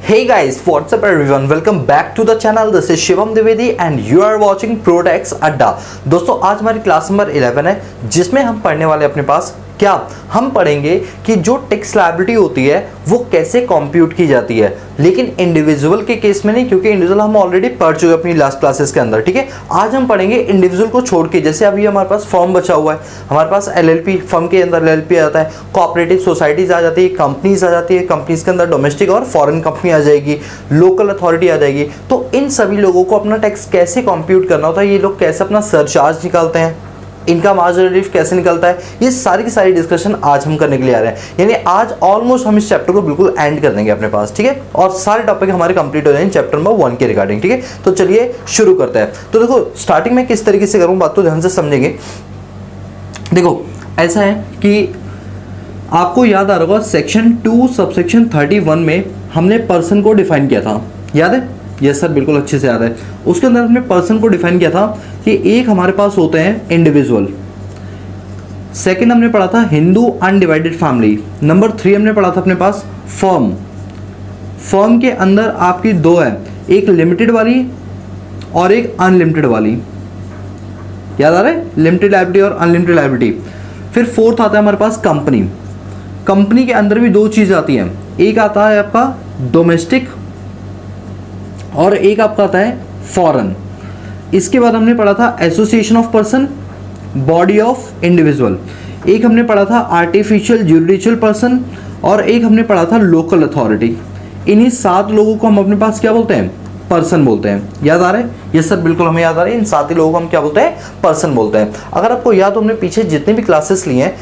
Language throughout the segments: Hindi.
Hey guys, what's up everyone? Welcome back to the channel. This is Shivam Dwivedi and you are watching Protex अड्डा। दोस्तों आज हमारी क्लास नंबर 11 है जिसमें हम पढ़ने वाले अपने पास क्या हम पढ़ेंगे कि जो टैक्स लायबिलिटी होती है वो कैसे कंप्यूट की जाती है, लेकिन इंडिविजुअल के केस में नहीं, क्योंकि इंडिविजुअल हम ऑलरेडी पढ़ चुके अपनी लास्ट क्लासेस के अंदर। ठीक है, आज हम पढ़ेंगे इंडिविजुअल को छोड़ के। जैसे अभी हमारे पास फर्म बचा हुआ है, हमारे पास एलएलपी, फर्म के अंदर एलएलपी आ जाता है, कोऑपरेटिव सोसाइटीज आ जाती है, कंपनीज आ जाती है, कंपनीज के अंदर डोमेस्टिक और फॉरेन कंपनी आ जाएगी, लोकल अथॉरिटी आ जाएगी। तो इन सभी लोगों को अपना टैक्स कैसे कंप्यूट करना होता है, ये लोग कैसे अपना सरचार्ज निकालते हैं, इनका मार्जिनल रिलीफ कैसे निकलता है, ये सारी की सारी डिस्कशन आज हम करने के लिए आ रहे हैं। यानी आज ऑलमोस्ट हम इस चैप्टर को बिल्कुल एंड कर देंगे अपने पास। ठीक है, और सारे टॉपिक हमारे कंप्लीट हो जाएंगे चैप्टर नंबर 1 के रिगार्डिंग। ठीक है, तो चलिए शुरू करते हैं। तो देखो स्टार्टिंग में किस तरीके से करूँ बात तो ध्यान से समझेंगे। देखो ऐसा है कि आपको याद आ रहा होगा सेक्शन 2 सबसेक्शन 31 में हमने पर्सन को डिफाइन किया था, याद है? यस सर, बिल्कुल अच्छे से याद है। उसके अंदर हमने पर्सन को डिफाइन किया था कि एक हमारे पास होते हैं इंडिविजुअल, सेकंड हमने पढ़ा था हिंदू अनडिवाइडेड फैमिली, नंबर 3 हमने पढ़ा था अपने पास फर्म। फर्म के अंदर आपकी दो है, एक लिमिटेड वाली और एक अनलिमिटेड वाली, याद आ रहा है? लिमिटेड लायबिलिटी और अनलिमिटेड लायबिलिटी। फिर फोर्थ आता है हमारे पास कंपनी। कंपनी के अंदर भी दो चीज़ आती हैं, एक आता है आपका डोमेस्टिक और एक आपका आता है फॉरेन। इसके बाद हमने पढ़ा था association of person, body of individual, एक हमने पढ़ा था आर्टिफिशियल ज्यूडिशियल पर्सन और एक हमने पढ़ा था लोकल अथॉरिटी। इन्हीं 7 लोगों को हम अपने पास क्या बोलते हैं? पर्सन बोलते हैं। याद आ रहा है? यस सर, बिल्कुल हमें याद आ रहा है। इन 7 ही लोगों को हम क्या बोलते हैं? पर्सन बोलते हैं। अगर आपको याद हो, हमने पीछे जितने भी क्लासेस लिए हैं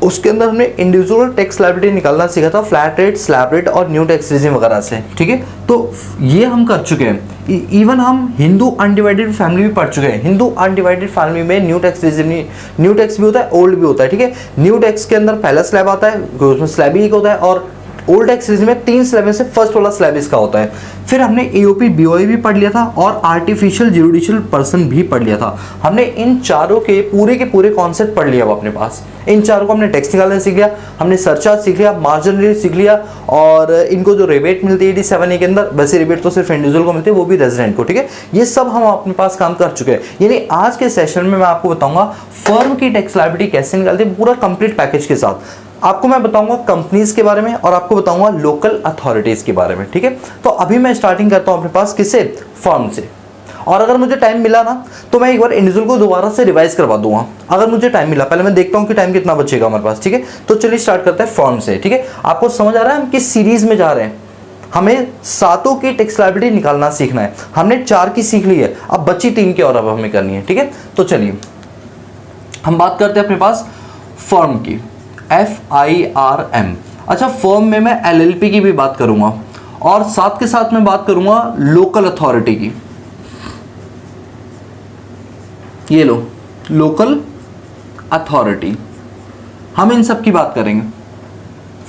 उसके अंदर हमने इंडिविजुअल टैक्स लायबिलिटी निकालना सीखा था, फ्लैट रेट, स्लैब रेट और न्यू टैक्स रेजिम वगैरह से। ठीक है, तो ये हम कर चुके हैं। इवन हम हिंदू अनडिवाइडेड फैमिली भी पढ़ चुके हैं। हिंदू अनडिवाइडेड फैमिली में न्यू टैक्स रेजिम नहीं, न्यू टैक्स भी होता है, ओल्ड भी होता है। ठीक है, न्यू टैक्स के अंदर पहला स्लैब आता है, उसमें स्लैब ही एक होता है, और ओल्ड टैक्स रेजिम में 3 स्लैब में से फर्स्ट वाला स्लैब इसका होता है। फिर हमने एओपी बीओई भी पढ़ लिया था और आर्टिफिशियल ज्यूडिशियल पर्सन भी पढ़ लिया था। हमने इन चारों के पूरे कॉन्सेप्ट पढ़ लिया अपने पास। इन चारों को हमने टैक्स निकालने सीख लिया, हमने सरचार्ज सीख लिया, मार्जिनल रेट सीख लिया, और इनको जो रिबेट मिलती है 87A के अंदर, वैसे रिबेट तो सिर्फ इंडिविजुअल को मिलती है, वो भी रेजिडेंट को। ठीक है, ये सब हम अपने पास काम कर चुके हैं। यानी आज के सेशन में मैं आपको बताऊंगा फर्म की टैक्स लायबिलिटी कैसे निकालती है, पूरा कंप्लीट पैकेज के साथ। आपको मैं बताऊंगा कंपनीज के बारे में और आपको बताऊंगा लोकल अथॉरिटीज के बारे में। ठीक है, तो अभी मैं स्टार्टिंग करता हूं अपने पास किससे? फर्म से। और अगर मुझे टाइम मिला ना तो मैं एक बार इंडिविजुअल को दोबारा से रिवाइज करवा दूंगा, अगर मुझे टाइम मिला। पहले मैं देखता हूं कि टाइम कितना बचेगा हमारे पास। ठीक है, तो चलिए स्टार्ट करते हैं फर्म से। ठीक है, आपको समझ आ रहा है हम किस सीरीज में जा रहे हैं? हमें 7 की टैक्स लायबिलिटी निकालना सीखना है। हमने 4 की सीख ली है, अब बची 3 की और अब हमें करनी है। ठीक है, तो चलिए हम बात करते हैं अपने पास फर्म की, FIRM। अच्छा, फर्म में मैं LLP की भी बात करूंगा और साथ के साथ मैं बात करूंगा लोकल अथॉरिटी की। ये लो, लोकल अथॉरिटी, हम इन सब की बात करेंगे।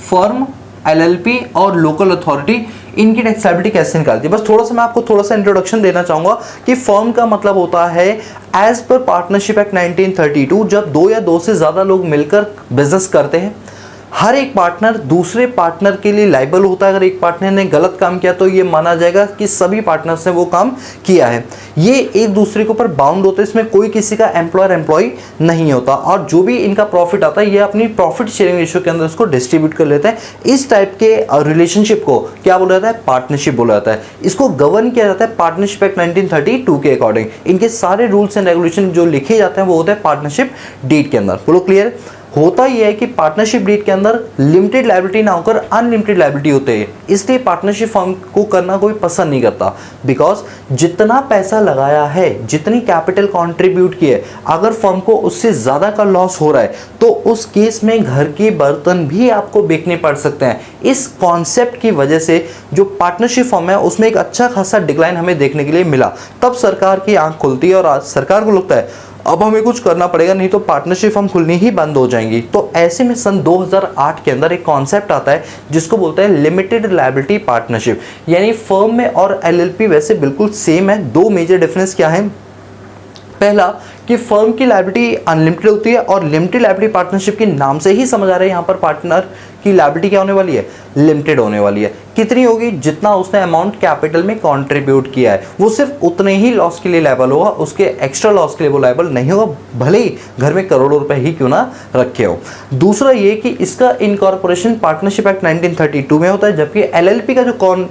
फर्म, LLP और लोकल अथॉरिटी, इनकी टैक्स लायबिलिटी कैसे निकालती है। बस थोड़ा सा मैं आपको थोड़ा सा इंट्रोडक्शन देना चाहूंगा कि फर्म का मतलब होता है एज पर पार्टनरशिप एक्ट 1932, जब 2 या 2 से ज्यादा लोग मिलकर बिजनेस करते हैं, हर एक पार्टनर दूसरे पार्टनर के लिए लाइबल होता है। अगर एक पार्टनर ने गलत काम किया तो ये माना जाएगा कि सभी पार्टनर्स ने वो काम किया है। ये एक दूसरे के ऊपर बाउंड होते हैं, इसमें कोई किसी का एम्प्लॉय नहीं होता, और जो भी इनका प्रॉफिट आता है ये अपनी प्रॉफिट शेयरिंग रेशियो के अंदर उसको डिस्ट्रीब्यूट कर लेते हैं। इस टाइप के रिलेशनशिप को क्या बोला जाता है? पार्टनरशिप बोला जाता है। इसको गवर्न किया जाता है पार्टनरशिप एक्ट 1932 के अकॉर्डिंग। इनके सारे रूल्स एंड रेगुलेशन जो लिखे जाते हैं वो होते हैं पार्टनरशिप डीड के अंदर। बोलो क्लियर? होता यह है कि पार्टनरशिप डीड के अंदर लिमिटेड लायबिलिटी ना होकर अनलिमिटेड लायबिलिटी होते हैं, इसलिए पार्टनरशिप फर्म को करना कोई पसंद नहीं करता। बिकॉज जितना पैसा लगाया है, जितनी कैपिटल कंट्रीब्यूट की है, अगर फर्म को उससे ज़्यादा का लॉस हो रहा है तो उस केस में घर के बर्तन भी आपको बेचने पड़ सकते हैं। इस कॉन्सेप्ट की वजह से जो पार्टनरशिप फर्म है उसमें एक अच्छा खासा डिक्लाइन हमें देखने के लिए मिला। तब सरकार की आंख खुलती है और आज सरकार को लगता है अब हमें कुछ करना पड़ेगा, नहीं तो पार्टनरशिप फर्म खुलनी ही बंद हो जाएंगी। तो ऐसे में सन 2008 के अंदर एक कॉन्सेप्ट आता है जिसको बोलते हैं लिमिटेड लायबिलिटी पार्टनरशिप। यानी फर्म में और LLP वैसे बिल्कुल सेम है, 2 मेजर डिफरेंस क्या है? पहला कि फर्म की लायबिलिटी अनलिमिटेड होती है और लिमिटेड लायबिलिटी पार्टनरशिप के नाम से ही समझ आ रहा है यहाँ पर पार्टनर की लायबिलिटी क्या होने वाली है, लिमिटेड होने वाली है। कितनी होगी, जितना उसने अमाउंट कैपिटल में कंट्रीब्यूट किया है वो सिर्फ उतने ही लॉस के लिए लायबल होगा, उसके एक्स्ट्रा लॉस के लिए वो लायबल नहीं होगा, भले ही घर में करोड़ों रुपए ही क्यों ना रखे हो। दूसरा ये कि इसका इनकॉर्पोरेशन पार्टनरशिप एक्ट 1932 में होता है, जबकि एलएलपी का जो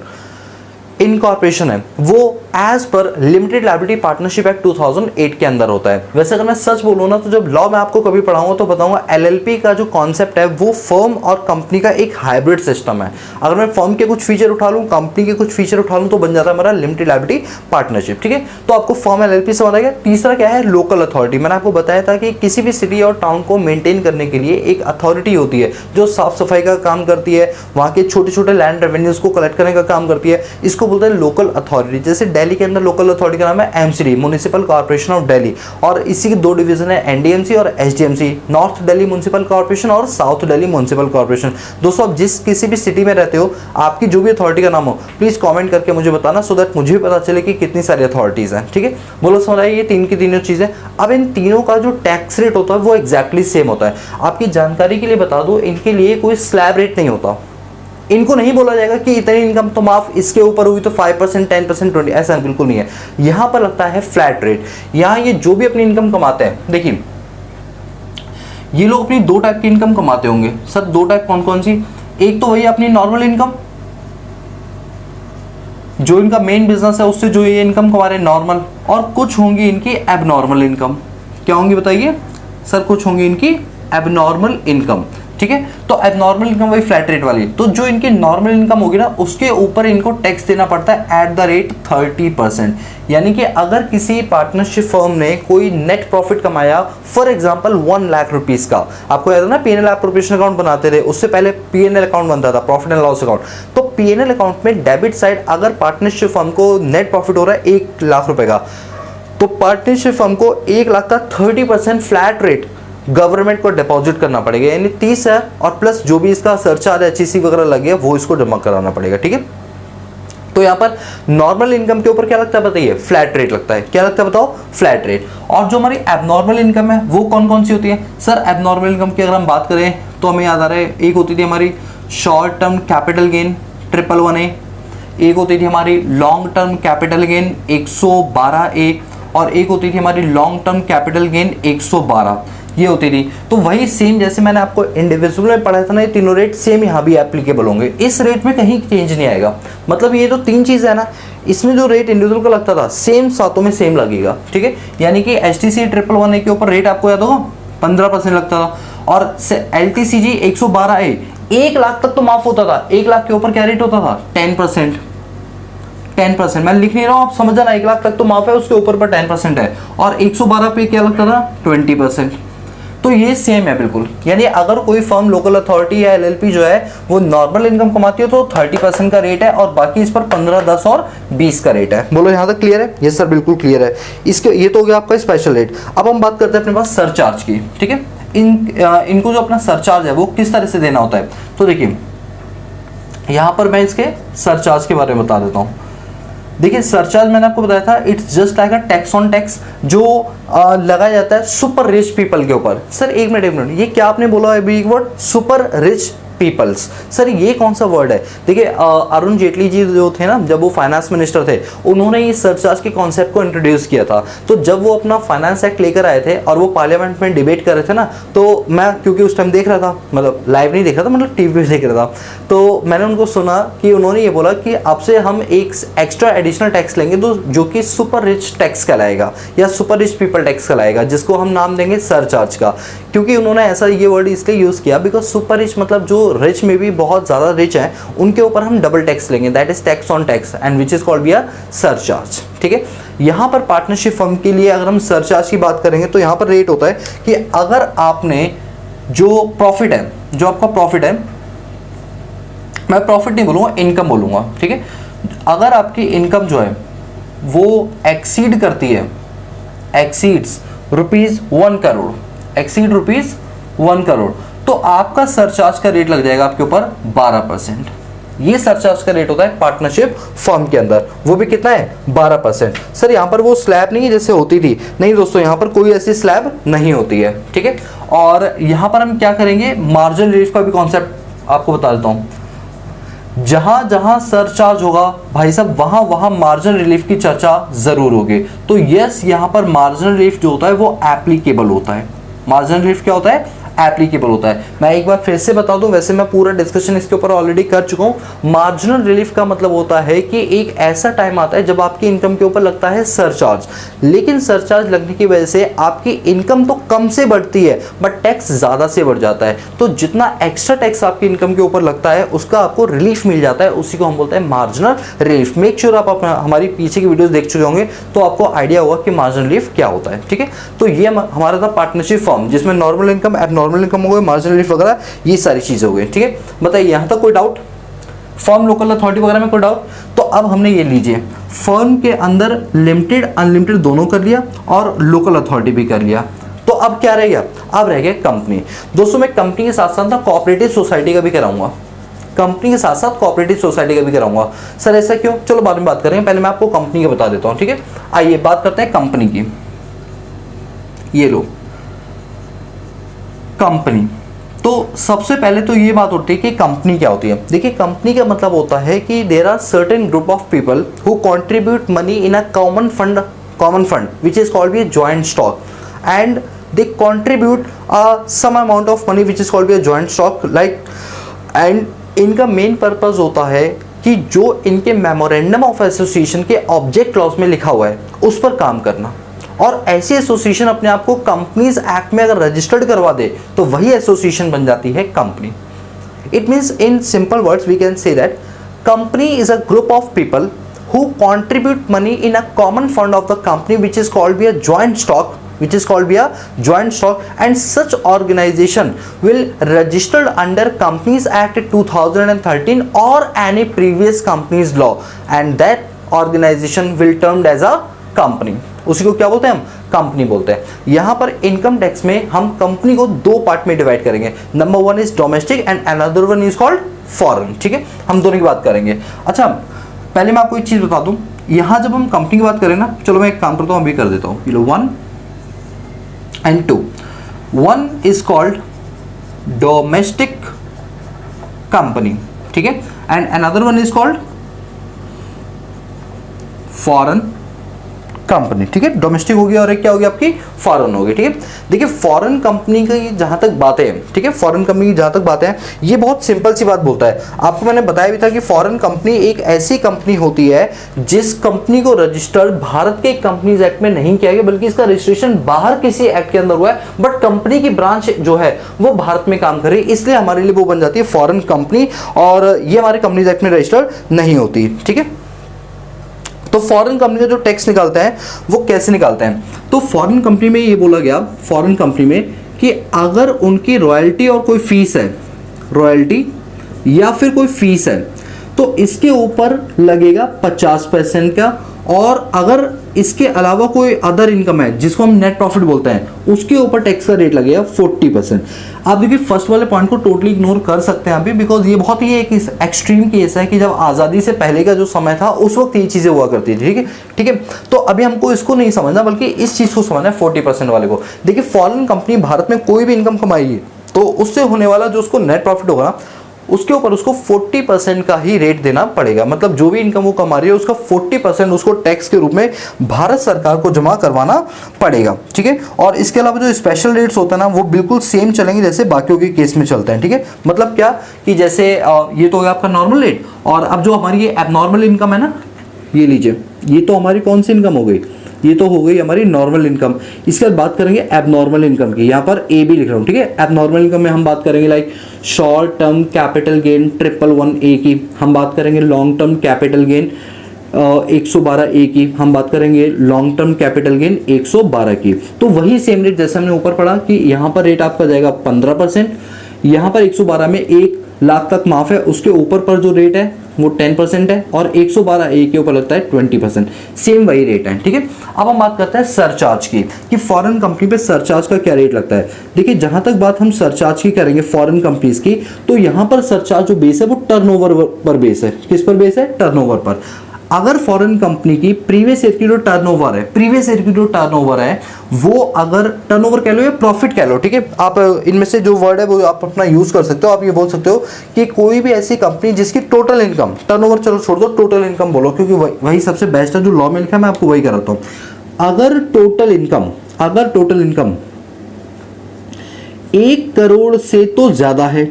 इनकॉर्पोरेशन है वो as per limited liability partnership act 2008 के अंदर होता है। वैसे अगर मैं सच बोलूँ ना तो जब लॉ में आपको कभी पढ़ाऊंगा तो बताऊंगा एलएलपी का जो कॉन्सेप्ट है वो फर्म और कंपनी का एक हाइब्रिड सिस्टम है। अगर मैं फर्म के कुछ फीचर उठा लूँ, कंपनी के कुछ फीचर उठा लूँ तो बन जाता है हमारा लिमिटेड लायबिलिटी पार्टनरशिप। ठीक है, तो आपको फर्म एलएलपी समझ आ गया। तीसरा क्या है, लोकल अथॉरिटी। मैंने आपको बताया था कि किसी भी सिटी और टाउन को मेंटेन करने के लिए एक अथॉरिटी होती है जो साफ सफाई का काम करती है, वहाँ के छोटे छोटे लैंड रेवेन्यूज को कलेक्ट करने का काम करती है। इसको बोलते हैं लोकल अथॉरिटी। जैसे दिल्ली के अंदर लोकल अथॉरिटी का नाम है MCD, municipal corporation of Delhi, और इसी के दो डिवीजन है एनडीएमसी और SDMC, north Delhi municipal corporation और साउथ दिल्ली म्युनिसिपल कॉर्पोरेशन। दोस्तों आप जिस किसी भी सिटी में रहते हो, आपकी जो भी अथॉरिटी का नाम हो प्लीज कमेंट करके मुझे बताना, सो दैट मुझे भी पता चले कि कितनी सारी अथॉरिटीज हैं। ठीक है, बोलो समझ आइए, ये तीन की तीनों चीजें। अब इन तीनों का जो टैक्स रेट होता है वो एग्जैक्टली सेम होता है। आपकी जानकारी के लिए बता दो, इनके लिए कोई स्लैब रेट नहीं होता। इनको नहीं बोला जाएगा कि इतनी इनकम तो माफ, इसके ऊपर हुई तो 5%, 10%, 20%, ऐसा बिल्कुल नहीं है। यहां पर लगता है फ्लैट रेट। यहां ये जो भी अपनी इनकम कमाते हैं, देखिए ये लोग अपनी दो टाइप की इनकम कमाते होंगे। सर दो टाइप कौन कौन सी? एक तो वही अपनी नॉर्मल इनकम, जो इनका मेन बिजनेस है उससे जो ये इनकम कमा रहे हैं नॉर्मल, और कुछ होंगी इनकी एबनॉर्मल इनकम। क्या होंगी बताइए सर? कुछ होंगी इनकी एबनॉर्मल इनकम। ठीक है, तो एबनॉर्मल इनकम वही फ्लैट रेट वाली। तो जो इनकी नॉर्मल इनकम होगी ना, उसके ऊपर इनको टैक्स देना पड़ता है एट द रेट 30%। यानी कि अगर किसी पार्टनरशिप फर्म ने कोई नेट प्रॉफिट कमाया, फॉर एग्जांपल 1 लाख रुपीस का, आपको याद है ना पीएनएल आप प्रोफेशनल अकाउंट बनाते थे, उससे पहले पीएनएल अकाउंट बनता था, प्रॉफिट एंड लॉस अकाउंट। तो पीएनएल अकाउंट में डेबिट साइड अगर पार्टनरशिप फर्म को नेट प्रॉफिट हो रहा है 1 लाख रुपए का, तो पार्टनरशिप फर्म को 1 लाख का 30% फ्लैट रेट गवर्नमेंट को डिपॉजिट करना पड़ेगा। यानी 30,000 और प्लस जो भी इसका सरचार्ज एचईसी वगैरह लगे वो इसको जमा कराना पड़ेगा। ठीक है, तो यहाँ पर नॉर्मल इनकम के ऊपर क्या लगता है बताइए? फ्लैट रेट लगता है। क्या लगता है बताओ? Flat rate. और जो हमारी एबनॉर्मल इनकम है वो कौन कौन सी होती है? सर एबनॉर्मल इनकम की अगर हम बात करें तो हमें याद आ रहा है, एक होती थी हमारी short term capital gain 111A, एक होती थी हमारी long term capital gain 112A, और एक होती थी हमारी लॉन्ग टर्म कैपिटल गेन 112, ये होती थी। तो वही सेम जैसे मैंने आपको इंडिविजुअल में पढ़ाया था ना, ये तीनों रेट सेम यहाँ भी एप्लीकेबल होंगे। इस रेट में कहीं चेंज नहीं आएगा। मतलब ये जो तीन चीज़ है ना, इसमें जो रेट इंडिविजुअल का लगता था सेम सातों में सेम लगेगा। ठीक है, यानी कि HTC 111A के ऊपर रेट आपको याद होगा 15% लगता था, और LTCG 112A 1 लाख तक तो माफ होता था। 1 लाख के ऊपर क्या रेट होता था? 10%। 10% मैं लिख नहीं रहा हूँ, आप समझ जाना। 1 लाख तक तो माफ है, उसके ऊपर पर 10% है। और 112 पे क्या लगता था? 20%। तो ये सेम है बिल्कुल। यानी अगर कोई फर्म लोकल अथॉरिटी या एलएलपी जो है वो नॉर्मल इनकम कमाती है तो 30% का रेट है, और बाकी इस पर 15, 10 और 20 का रेट है। बोलो यहाँ तक क्लियर है? ये सर बिल्कुल क्लियर है। इसके ये तो हो गया आपका स्पेशल रेट। अब हम बात करते हैं अपने पास सरचार्ज की। ठीक है, इनको जो अपना सरचार्ज है वो किस तरह से देना होता है? तो देखिए यहाँ पर मैं इसके सरचार्ज के बारे में बता देता हूँ। देखिए सरचार्ज मैंने आपको बताया था, it's just like a tax on tax, जो लगाया जाता है सुपर रिच पीपल के ऊपर। सर एक मिनट, ये क्या आपने बोला है अभी एक word? Super rich peoples. Sir ये कौन सा वर्ड है? देखिए अरुण जेटली जी जो थे ना, जब वो फाइनेंस मिनिस्टर थे, उन्होंने ये सरचार्ज के कॉन्सेप्ट को इंट्रोड्यूस किया था। तो जब वो अपना फाइनेंस एक्ट लेकर आए थे और वो पार्लियामेंट में डिबेट कर रहे थे ना, तो मैं क्योंकि उस टाइम देख रहा था, मतलब लाइव नहीं देख रहा था, मतलब टीवी पे देख रहा था, तो मैंने उनको सुना कि उन्होंने ये बोला कि अब से हम एक एक्स्ट्रा एडिशनल टैक्स लेंगे तो जो कि सुपर रिच टैक्स कहलाएगा या सुपर रिच पीपल टैक्स कहलाएगा, जिसको हम नाम देंगे सरचार्ज का। क्योंकि उन्होंने ऐसा ये वर्ड इसलिए यूज़ किया बिकॉज सुपर रिच मतलब जो रिच में भी बहुत ज़्यादा रिच हैं, उनके ऊपर हम डबल टैक्स लेंगे, that is tax on tax and which is called be a surcharge. ठीक है, यहाँ पर पार्टनरशिप फर्म के लिए अगर हम सरचार्ज की बात करेंगे तो यहाँ पर रेट होता है कि अगर आपने जो प्रॉफिट है, जो आपका प्रॉफिट है, मैं प्रॉफिट नहीं बोलूँगा, इनकम बोलूँगा। ठीक है, अगर आपकी इनकम जो है वो एक्सीड करती है, एक्सीड्स ₹1 करोड़, एक्सीड ₹1 करोड़, तो आपका सरचार्ज का रेट लग जाएगा आपके ऊपर 12%। ये सरचार्ज का रेट होता है पार्टनरशिप फर्म के अंदर, वो भी कितना है 12%। सर यहाँ पर वो स्लैब नहीं है जैसे होती थी, नहीं दोस्तों यहाँ पर कोई ऐसी स्लैब नहीं होती है, ठीक है। और यहाँ पर हम क्या करेंगे, मार्जिन रिलीफ का भी कॉन्सेप्ट आपको बता देता हूँ। जहां जहां सरचार्ज होगा भाई साहब वहां वहां मार्जिन रिलीफ की चर्चा जरूर होगी। तो यस, यहां पर मार्जिन रिलीफ जो होता है वो एप्लीकेबल होता है। मार्जिन रिलीफ क्या होता है, एप्लीकेबल होता है। मैं एक बार फिर से बता दूं, वैसे मैं पूरा डिस्कशन इसके ऊपर ऑलरेडी कर चुका हूं। मार्जिनल रिलीफ का मतलब होता है कि एक ऐसा टाइम आता है जब आपकी इनकम के ऊपर लगता है सरचार्ज, लेकिन सरचार्ज लगने की वजह से आपकी इनकम तो कम से बढ़ती है बट टैक्स ज्यादा से बढ़ जाता है। तो जितना एक्स्ट्रा टैक्स आपकी इनकम के ऊपर लगता है उसका आपको रिलीफ मिल जाता है, उसी को हम बोलते हैं मार्जिनल रिलीफ। मेक श्योर आप हमारी पीछे की वीडियोस देख चुके होंगे तो आपको आइडिया होगा कि मार्जिनल रिलीफ क्या होता है, ठीक है। तो ये हमारा था पार्टनरशिप फॉर्म, जिसमें नॉर्मल इनकम, एबनॉर्मल इनकम हो गई, मार्जिनल रिलीफ वगैरह, ये सारी चीजें हो गई, ठीक है। बताइए यहां तक कोई डाउट, फर्म, लोकल अथॉरिटी वगैरह में कोई डाउट? तो अब हमने ये लीजिए, फर्म के अंदर लिमिटेड अनलिमिटेड दोनों कर लिया और लोकल अथॉरिटी भी कर लिया। तो अब क्या रह गया, अब रह गया कंपनी। दोस्तों मैं कंपनी के साथ साथ कोऑपरेटिव सोसाइटी का भी कराऊंगा, कंपनी के साथ साथ कोऑपरेटिव सोसाइटी का भी कराऊंगा। सर ऐसा क्यों, चलो बाद में बात करेंगे, पहले मैं आपको कंपनी का बता देता हूं, ठीक है। आइए बात करते हैं कंपनी की। ये लो कंपनी, तो सबसे पहले तो ये बात होती है कि कंपनी क्या होती है। देखिए कंपनी का मतलब होता है कि there are certain group of people who contribute money in a common fund which is called be joint stock, and they contribute some amount of money which is called be a joint stock like, and इनका मेन पर्पस होता है कि जो इनके मेमोरेंडम ऑफ एसोसिएशन के ऑब्जेक्ट क्लॉज में लिखा हुआ है उस पर काम करना। और ऐसी एसोसिएशन अपने आप को कंपनीज एक्ट में अगर रजिस्टर्ड करवा दे तो वही एसोसिएशन बन जाती है company. It means in simple words we can say that company is a group of people who contribute money in a common fund of the company which is called be a joint stock, and such organization will registered under Companies Act 2013 or any previous companies law, and that organization will termed as a company। उसी को क्या बोलते हैं हम, कंपनी बोलते हैं। यहां पर इनकम टैक्स में हम कंपनी को दो पार्ट में डिवाइड करेंगे, number one is domestic and another one is called foreign, ठीक है। हम दोनों की बात करेंगे। अच्छा पहले मैं आपको एक चीज बता दूं, यहां जब हम कंपनी की बात करें ना, चलो मैं एक काम करता हूं, अभी कर देता हूं, ये लो 1 and 2। 1 is called domestic company, ठीक है, and another one is called foreign company, ठीक है। डोमेस्टिक हो गया और एक क्या हो गया आपकी फॉरेन हो गई, ठीक है। देखिए फॉरेन कंपनी की जहां तक बातें हैं, ठीक है, फॉरेन कंपनी की जहां तक बातें हैं, ये बहुत सिंपल सी बात बोलता है। आपको मैंने बताया भी था कि फॉरेन कंपनी एक ऐसी कंपनी होती है जिस कंपनी को रजिस्टर्ड भारत के कंपनीज एक्ट में नहीं किया गया, बल्कि इसका रजिस्ट्रेशन बाहर किसी एक्ट के अंदर हुआ है, बट कंपनी की ब्रांच जो है वो भारत में काम कर रही है, इसलिए हमारे लिए वो बन जाती है फॉरेन कंपनी, और ये हमारे कंपनीज एक्ट में रजिस्टर्ड नहीं होती, ठीक है। तो फॉरेन कंपनी का जो टैक्स निकालते हैं वो कैसे निकालते हैं, तो फॉरेन कंपनी में ये बोला गया, फॉरेन कंपनी में कि अगर उनकी रॉयल्टी और कोई फीस है, रॉयल्टी या फिर कोई फीस है, तो इसके ऊपर लगेगा 50% का, और अगर इसके अलावा कोई अदर इनकम है जिसको हम नेट प्रॉफिट बोलते हैं, उसके ऊपर टैक्स का रेट लगेगा 40%। आप देखिए फर्स्ट वाले पॉइंट को टोटली इग्नोर कर सकते हैं अभी, बिकॉज ये बहुत ही एक एक्सट्रीम केस है कि जब आज़ादी से पहले का जो समय था उस वक्त ये चीज़ें हुआ करती थी, ठीक है, ठीक है। तो अभी हमको इसको नहीं समझना, बल्कि इस चीज़ को समझना है 40% वाले को। देखिए फॉरेन कंपनी भारत में कोई भी इनकम कमाएगी तो उससे होने वाला जो उसको नेट प्रॉफिट होगा ना, उसके ऊपर उसको 40% का ही रेट देना पड़ेगा। मतलब जो भी इनकम वो कमा रही है उसका 40% उसको टैक्स के रूप में भारत सरकार को जमा करवाना पड़ेगा, ठीक है। और इसके अलावा जो स्पेशल रेट्स होता है ना वो बिल्कुल सेम चलेंगे जैसे बाकियों के केस में चलते हैं, ठीक है। मतलब क्या कि जैसे ये तो हो गया आपका नॉर्मल रेट, और अब जो हमारी ये एबनॉर्मल इनकम है ना, ये लीजिए, ये तो हमारी कौन सी इनकम हो गई, ये तो हो गई हमारी नॉर्मल इनकम। इसके बाद बात करेंगे एबनॉर्मल इनकम की, यहाँ पर ए भी लिख रहा हूँ, ठीक है। एबनॉर्मल इनकम में हम बात करेंगे like short term capital gain 111A की, हम बात करेंगे long term capital gain 112A की, हम बात करेंगे लॉन्ग टर्म कैपिटल गेन 112 की। तो वही सेम रेट जैसे हमने ऊपर पढ़ा कि यहाँ पर रेट आपका जाएगा 15%, यहाँ पर 112 में एक लाख तक माफ़ है, उसके ऊपर पर जो रेट है वो 10% है, और 112A के ऊपर लगता है 20%, सेम वही रेट है। ठीक है, अब हम बात करते हैं सरचार्ज की, कि फॉरेन कंपनी पे सरचार्ज का क्या रेट लगता है। देखिए, जहां तक बात हम सरचार्ज की करेंगे फॉरेन कंपनीज की, तो यहां पर सरचार्ज जो बेस है वो टर्नओवर पर बेस है। किस पर बेस है? टर्नओवर पर। अगर फॉरेन कंपनी की प्रीवियस ईयर की जो टर्नओवर है, प्रीवियस ईयर की जो टर्नओवर है, वो अगर टर्नओवर कह लो या प्रॉफिट कह लो, ठीक है, आप इनमें से जो वर्ड है वो आप अपना यूज कर सकते हो। आप ये बोल सकते हो कि कोई भी ऐसी कंपनी जिसकी टोटल इनकम, टर्नओवर चलो छोड़ दो, टोटल इनकम बोलो, क्योंकि वही सबसे बेस्ट है, जो लॉ में लिखा है मैं आपको वही कराता हूँ। अगर टोटल इनकम 1 करोड़ से तो ज्यादा है,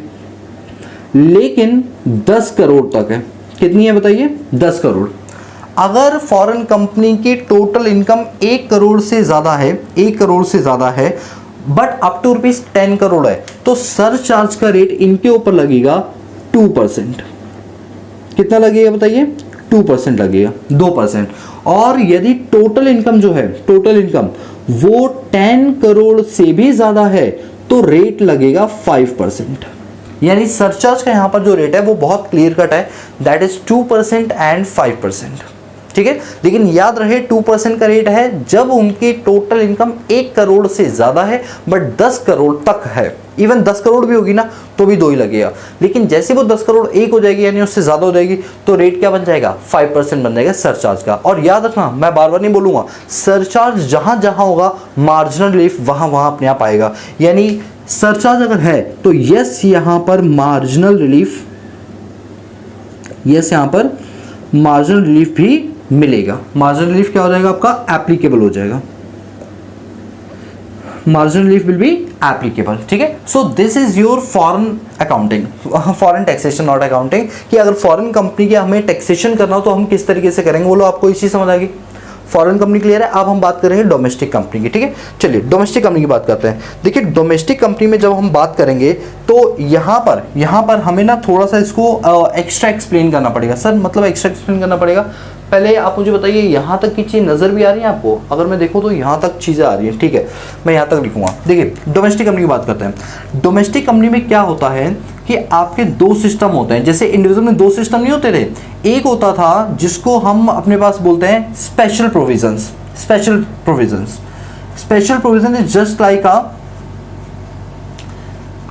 लेकिन 10 करोड़ तक है। कितनी है बताइए? 10 करोड़। अगर फॉरेन कंपनी की टोटल इनकम 1 करोड़ से ज्यादा है, 1 करोड़ से ज्यादा है, बट अप टू ₹10 करोड़ है, तो सरचार्ज का रेट इनके ऊपर लगेगा 2%। कितना लगेगा बताइए? 2% लगेगा, 2%। और यदि टोटल इनकम जो है, टोटल इनकम वो 10 करोड़ से भी ज्यादा है, तो रेट लगेगा 5%। यानी सरचार्ज का यहां पर जो रेट है वो बहुत क्लियर कट है, दैट इज 2% एंड 5%। ठीक है, लेकिन याद रहे 2% का रेट है जब उनकी टोटल इनकम 1 करोड़ से ज्यादा है, बट 10 करोड़ तक है। इवन 10 करोड़ भी होगी ना तो भी 2 ही लगेगा, लेकिन जैसे वो 10 करोड़ 1 हो जाएगी, यानी उससे ज्यादा हो जाएगी, तो रेट क्या बन जाएगा? 5% बन जाएगा सरचार्ज का। और याद रखना, मैं बार बार नहीं बोलूंगा, सरचार्ज जहां जहां होगा, मार्जिनल रिलीफ वहां वहां अपने आप आएगा। यानी सरचार्ज अगर है तो यस यहां पर मार्जिनल रिलीफ, यस यहां पर मार्जिनल रिलीफ भी मिलेगा। मार्जिनल रिलीफ क्या हो जाएगा? आपका एप्लीकेबल हो जाएगा, marginal relief will be applicable. ठीक है, so this is your foreign accounting, foreign taxation not accounting, कि अगर फॉरेन कंपनी के हमें टैक्सेशन करना हो तो हम किस तरीके से करेंगे, बोलो आपको इसी समझ आ गई। फॉरेन कंपनी क्लियर है। अब हम बात करेंगे डोमेस्टिक कंपनी की। ठीक है, चलिए डोमेस्टिक कंपनी की बात करते हैं। देखिए, डोमेस्टिक कंपनी में जब हम बात करेंगे तो यहाँ पर हमें ना थोड़ा सा इसको एक्स्ट्रा एक्सप्लेन करना पड़ेगा। सर मतलब एक्स्ट्रा एक्सप्लेन करना पड़ेगा, पहले आप मुझे बताइए यहाँ तक की चीज़ नज़र भी आ रही है आपको? अगर मैं देखूँ तो यहाँ तक चीज़ें आ रही हैं। ठीक है, मैं यहाँ तक लिखूंगा। देखिए, डोमेस्टिक कंपनी की बात करते हैं। डोमेस्टिक कंपनी में क्या होता है कि आपके 2 सिस्टम होते हैं। जैसे इंडिविजुअल में 2 सिस्टम नहीं होते थे, एक होता था जिसको हम अपने पास बोलते हैं special provisions. Special provision is just like a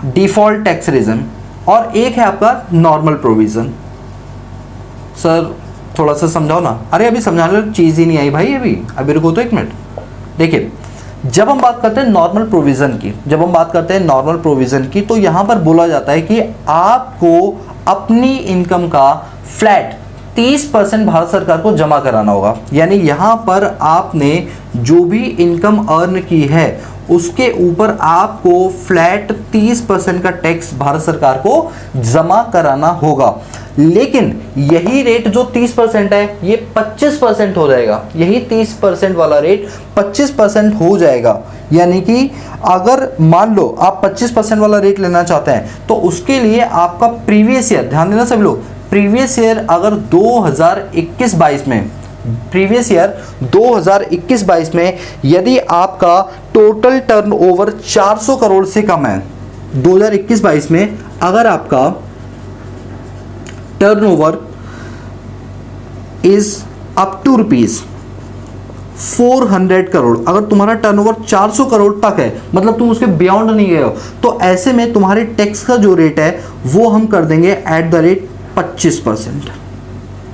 default tax regime, और एक है आपका नॉर्मल प्रोविजन। सर थोड़ा सा समझाओ ना। अरे अभी समझाने वाली चीज़ ही नहीं आई भाई, अभी रुको तो 1 मिनट। देखिए, जब हम बात करते हैं नॉर्मल प्रोविजन की, तो यहां पर बोला जाता है कि आपको अपनी इनकम का फ्लैट 30% भारत सरकार को जमा कराना होगा। यानी यहां पर आपने जो भी इनकम अर्न की है उसके ऊपर आपको फ्लैट 30% का टैक्स भारत सरकार को जमा कराना होगा। लेकिन यही रेट जो 30% है ये 25% हो जाएगा। यही 30% वाला रेट 25% हो जाएगा। यानी कि अगर मान लो आप 25% वाला रेट लेना चाहते हैं तो उसके लिए आपका प्रीवियस ईयर, ध्यान देना सब लोग, प्रीवियस ईयर अगर 2021-22 में, प्रीवियस ईयर 2021-22 में यदि आपका टोटल टर्नओवर 400 करोड़ से कम है, 2021-22 में अगर आपका turnover is up to ₹400 crore, अगर तुम्हारा टर्नओवर 400 करोड़ तक है, मतलब तुम उसके बियॉन्ड नहीं गए हो, तो ऐसे में तुम्हारे टैक्स का जो रेट है वो हम कर देंगे एट द रेट 25%।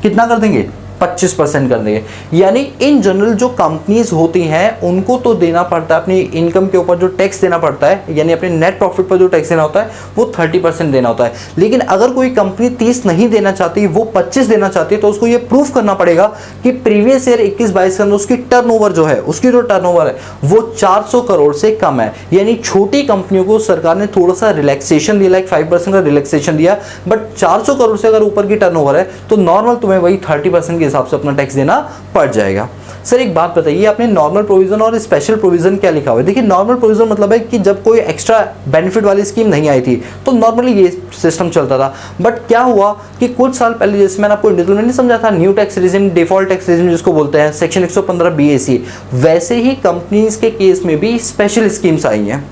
कितना कर देंगे? 25% कर देंगे। यानी इन जनरल जो कंपनीज होती हैं उनको तो देना पड़ता है, अपनी इनकम के ऊपर जो टैक्स देना पड़ता है, यानी अपने नेट प्रॉफिट पर जो टैक्स देना होता है वो 30% देना होता है। लेकिन अगर कोई कंपनी 30 नहीं देना चाहती, वो 25 देना चाहती है, तो उसको ये प्रूफ करना पड़ेगा कि प्रीवियस ईयर 21-22 के अंदर उसकी टर्नओवर जो है, उसकी जो टर्नओवर है वो 400 करोड़ से कम है। यानी छोटी कंपनियों को सरकार ने थोड़ा सा रिलैक्सेशन दिया, लाइक 5% का रिलैक्सेशन दिया, बट 400 करोड़ से अगर ऊपर की टर्नओवर है तो नॉर्मल तुम्हें वही 30% के हिसाब से अपना टैक्स देना पड़ जाएगा। सर एक बात बताइए, आपने नॉर्मल प्रोविजन और स्पेशल प्रोविजन क्या लिखा हुआ है? देखिए, नॉर्मल प्रोविजन मतलब है कि जब कोई एक्स्ट्रा बेनिफिट वाली स्कीम नहीं आई थी तो नॉर्मली ये सिस्टम चलता था। बट क्या हुआ कि कुछ साल पहले, जैसे मैंने आपको इंडिविजुअल में नहीं समझा था, new tax regime, default tax regime जिसको बोलते हैं, सेक्शन 115 BAC, वैसे ही कंपनीज के केस में भी स्पेशल स्कीम्स आई हैं।